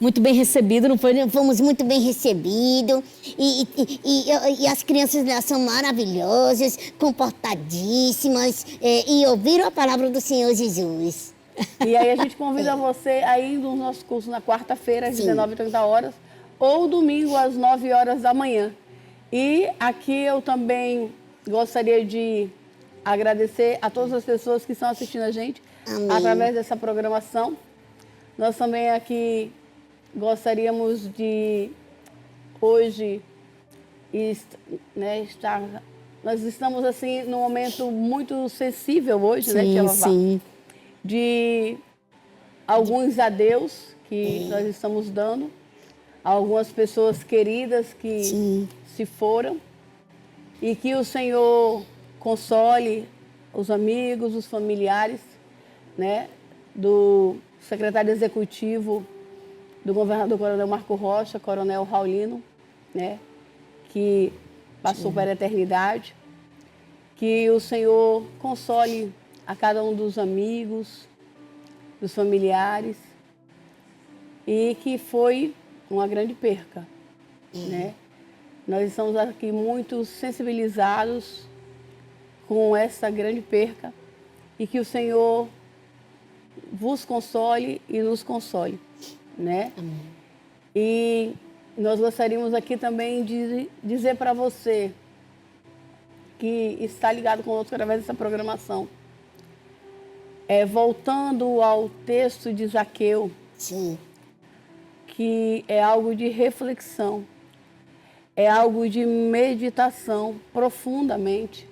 Muito bem recebido, não foi? Fomos muito bem recebidos e as crianças lá são maravilhosas, comportadíssimas e ouviram a palavra do Senhor Jesus. E aí a gente convida você a ir nos nossos cursos na quarta-feira, às 19h30 ou domingo, às 9h da manhã. E aqui eu também gostaria de agradecer a todas as pessoas que estão assistindo a gente através dessa programação. Nós também aqui gostaríamos de hoje estar... Nós estamos assim num momento muito sensível hoje, né, tia Vavá? Sim. De alguns adeus que nós estamos dando, a algumas pessoas queridas que se foram, e que o Senhor console os amigos, os familiares, né, do secretário executivo do governador Coronel Marco Rocha, Coronel Raulino, né, que passou para a eternidade, que o Senhor console a cada um dos amigos, dos familiares, e que foi uma grande perca, né? Nós estamos aqui muito sensibilizados com essa grande perca e que o Senhor vos console e nos console, né? E nós gostaríamos aqui também de dizer para você que está ligado conosco através dessa programação, voltando ao texto de Zaqueu, que é algo de reflexão, é algo de meditação profundamente.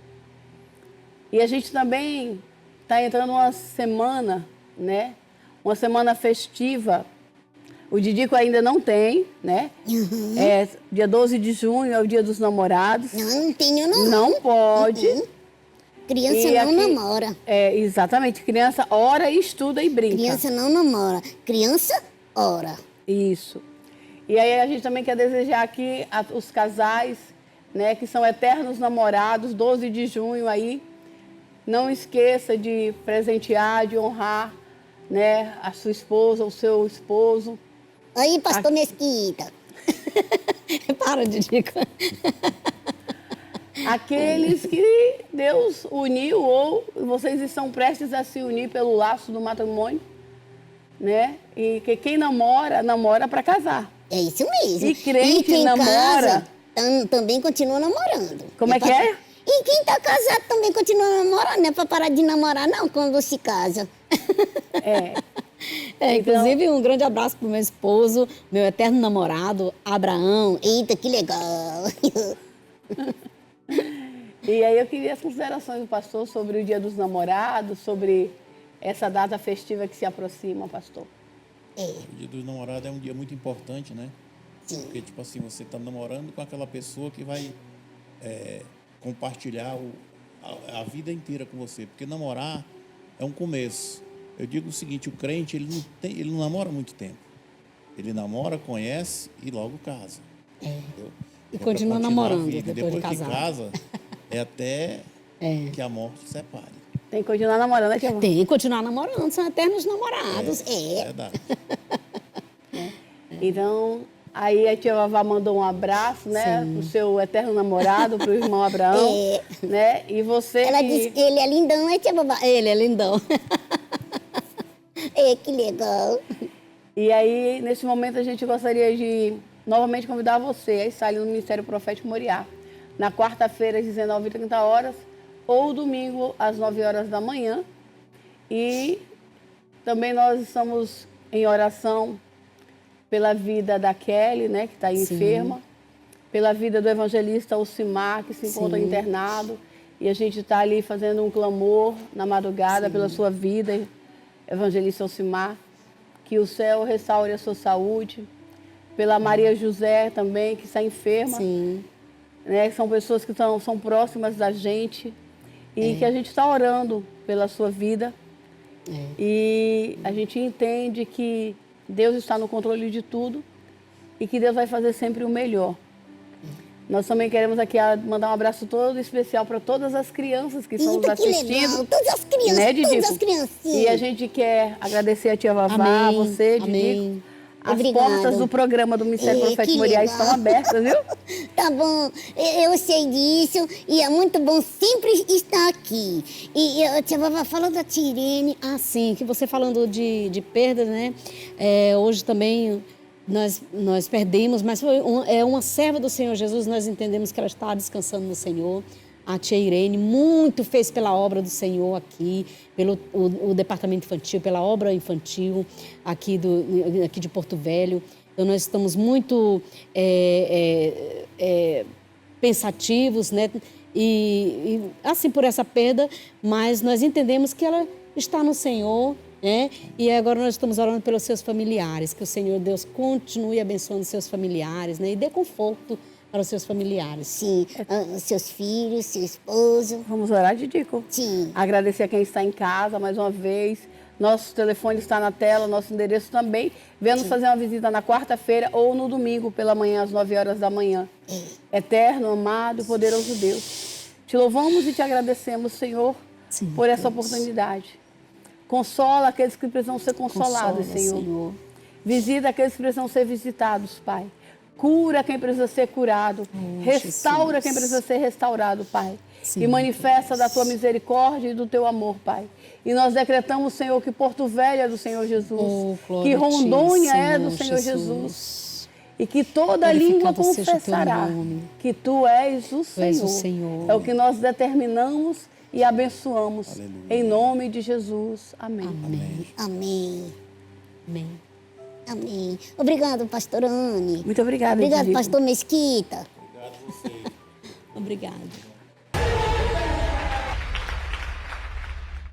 E a gente também está entrando numa semana, né? Uma semana festiva. O Didico ainda não tem, né? Dia 12 de junho é o Dia dos Namorados. Não tenho, não. Não pode. Criança E não aqui- namora. Exatamente. Criança ora, estuda e brinca. Criança não namora. Criança ora. Isso. E aí a gente também quer desejar aqui os casais, né, que são eternos namorados, 12 de junho aí. Não esqueça de presentear, de honrar, né, a sua esposa, o seu esposo. Aí, pastor Mesquita. Para, Didico. Aqueles que Deus uniu ou vocês estão prestes a se unir pelo laço do matrimônio, né? E que quem namora, namora para casar. É isso mesmo. E crente quem namora. casa, também continua namorando. Como é que é? E quem tá casado também continua namorando. Não é pra parar de namorar, não, quando se casa. É. Inclusive, um grande abraço pro meu esposo, meu eterno namorado, Abraão. Eita, que legal. E aí eu queria as considerações do pastor sobre o Dia dos Namorados, sobre essa data festiva que se aproxima, pastor. O Dia dos Namorados é um dia muito importante, né? Sim. Porque, tipo assim, você está namorando com aquela pessoa que vai compartilhar a vida inteira com você. Porque namorar é um começo. Eu digo o seguinte, o crente, ele não namora muito tempo. Ele namora, conhece e logo casa. Entendeu? E pra continua continuar a namorando vida. depois de que casado. casa, é até que a morte separe. Tem que continuar namorando, né, tia Vó? Tem que continuar namorando, são eternos namorados. É. Verdade. Então, aí a tia Vavá mandou um abraço, né, pro seu eterno namorado, pro irmão Abraão, né? E você Ela que... disse que ele é lindão, é tia babá? Ele é lindão. Que legal. E aí, nesse momento, a gente gostaria de novamente convidar você a estar ali no Ministério Profético Moriá, na quarta-feira, às 19h30, ou domingo, às 9h da manhã. E também nós estamos em oração pela vida da Kelly, né, que está enferma, pela vida do evangelista Alcimar, que se encontra internado. E a gente está ali fazendo um clamor na madrugada pela sua vida, evangelista Alcimar, que o céu restaure a sua saúde. Pela Maria José também, que está enferma. Sim. Né? São pessoas que são próximas da gente e que a gente está orando pela sua vida. E a gente entende que Deus está no controle de tudo e que Deus vai fazer sempre o melhor. Nós também queremos aqui mandar um abraço todo especial para todas as crianças que estão nos Eita, que legal. assistindo. Todas as crianças, Né, todas Didico? as criancinhas. E a gente quer agradecer a tia Vavá, a Amém, você, amém. Didico. As Obrigada. portas do programa do Ministério Que Profético Moriá legal. estão abertas, viu? Tá bom, eu sei disso e é muito bom sempre estar aqui. E tia Vavá, fala da tia Irene. Ah, sim, que você falando de perdas, né? Hoje também nós perdemos, mas foi uma serva do Senhor Jesus, nós entendemos que ela está descansando no Senhor. A tia Irene muito fez pela obra do Senhor aqui, pelo o departamento infantil, pela obra infantil aqui de Porto Velho. Então, nós estamos muito pensativos, né? E assim, por essa perda, mas nós entendemos que ela está no Senhor, né? E agora nós estamos orando pelos seus familiares, que o Senhor Deus continue abençoando seus familiares, né? E dê conforto para os seus familiares. Sim, seus filhos, seu esposo. Vamos orar, Didico? Sim. Agradecer a quem está em casa mais uma vez. Nosso telefone está na tela, nosso endereço também. Venha nos fazer uma visita na quarta-feira ou no domingo pela manhã, às 9h da manhã. Eterno, amado, poderoso Deus. Te louvamos e te agradecemos, Senhor, por essa oportunidade. Consola aqueles que precisam ser consolados, Senhor. Visita aqueles que precisam ser visitados, Pai. Cura quem precisa ser curado. Restaura quem precisa ser restaurado, Pai. E manifesta da tua misericórdia e do teu amor, Pai. E nós decretamos, Senhor, que Porto Velho é do Senhor Jesus. Que Rondônia é do Senhor Jesus. E que toda língua confessará que tu és o Senhor. É o que nós determinamos e abençoamos. Aleluia. Em nome de Jesus. Amém. Amém. Amém. Amém. Obrigado, pastor Anne. Muito obrigada, Obrigado, Didico. pastor Mesquita. Obrigado a você. Obrigada.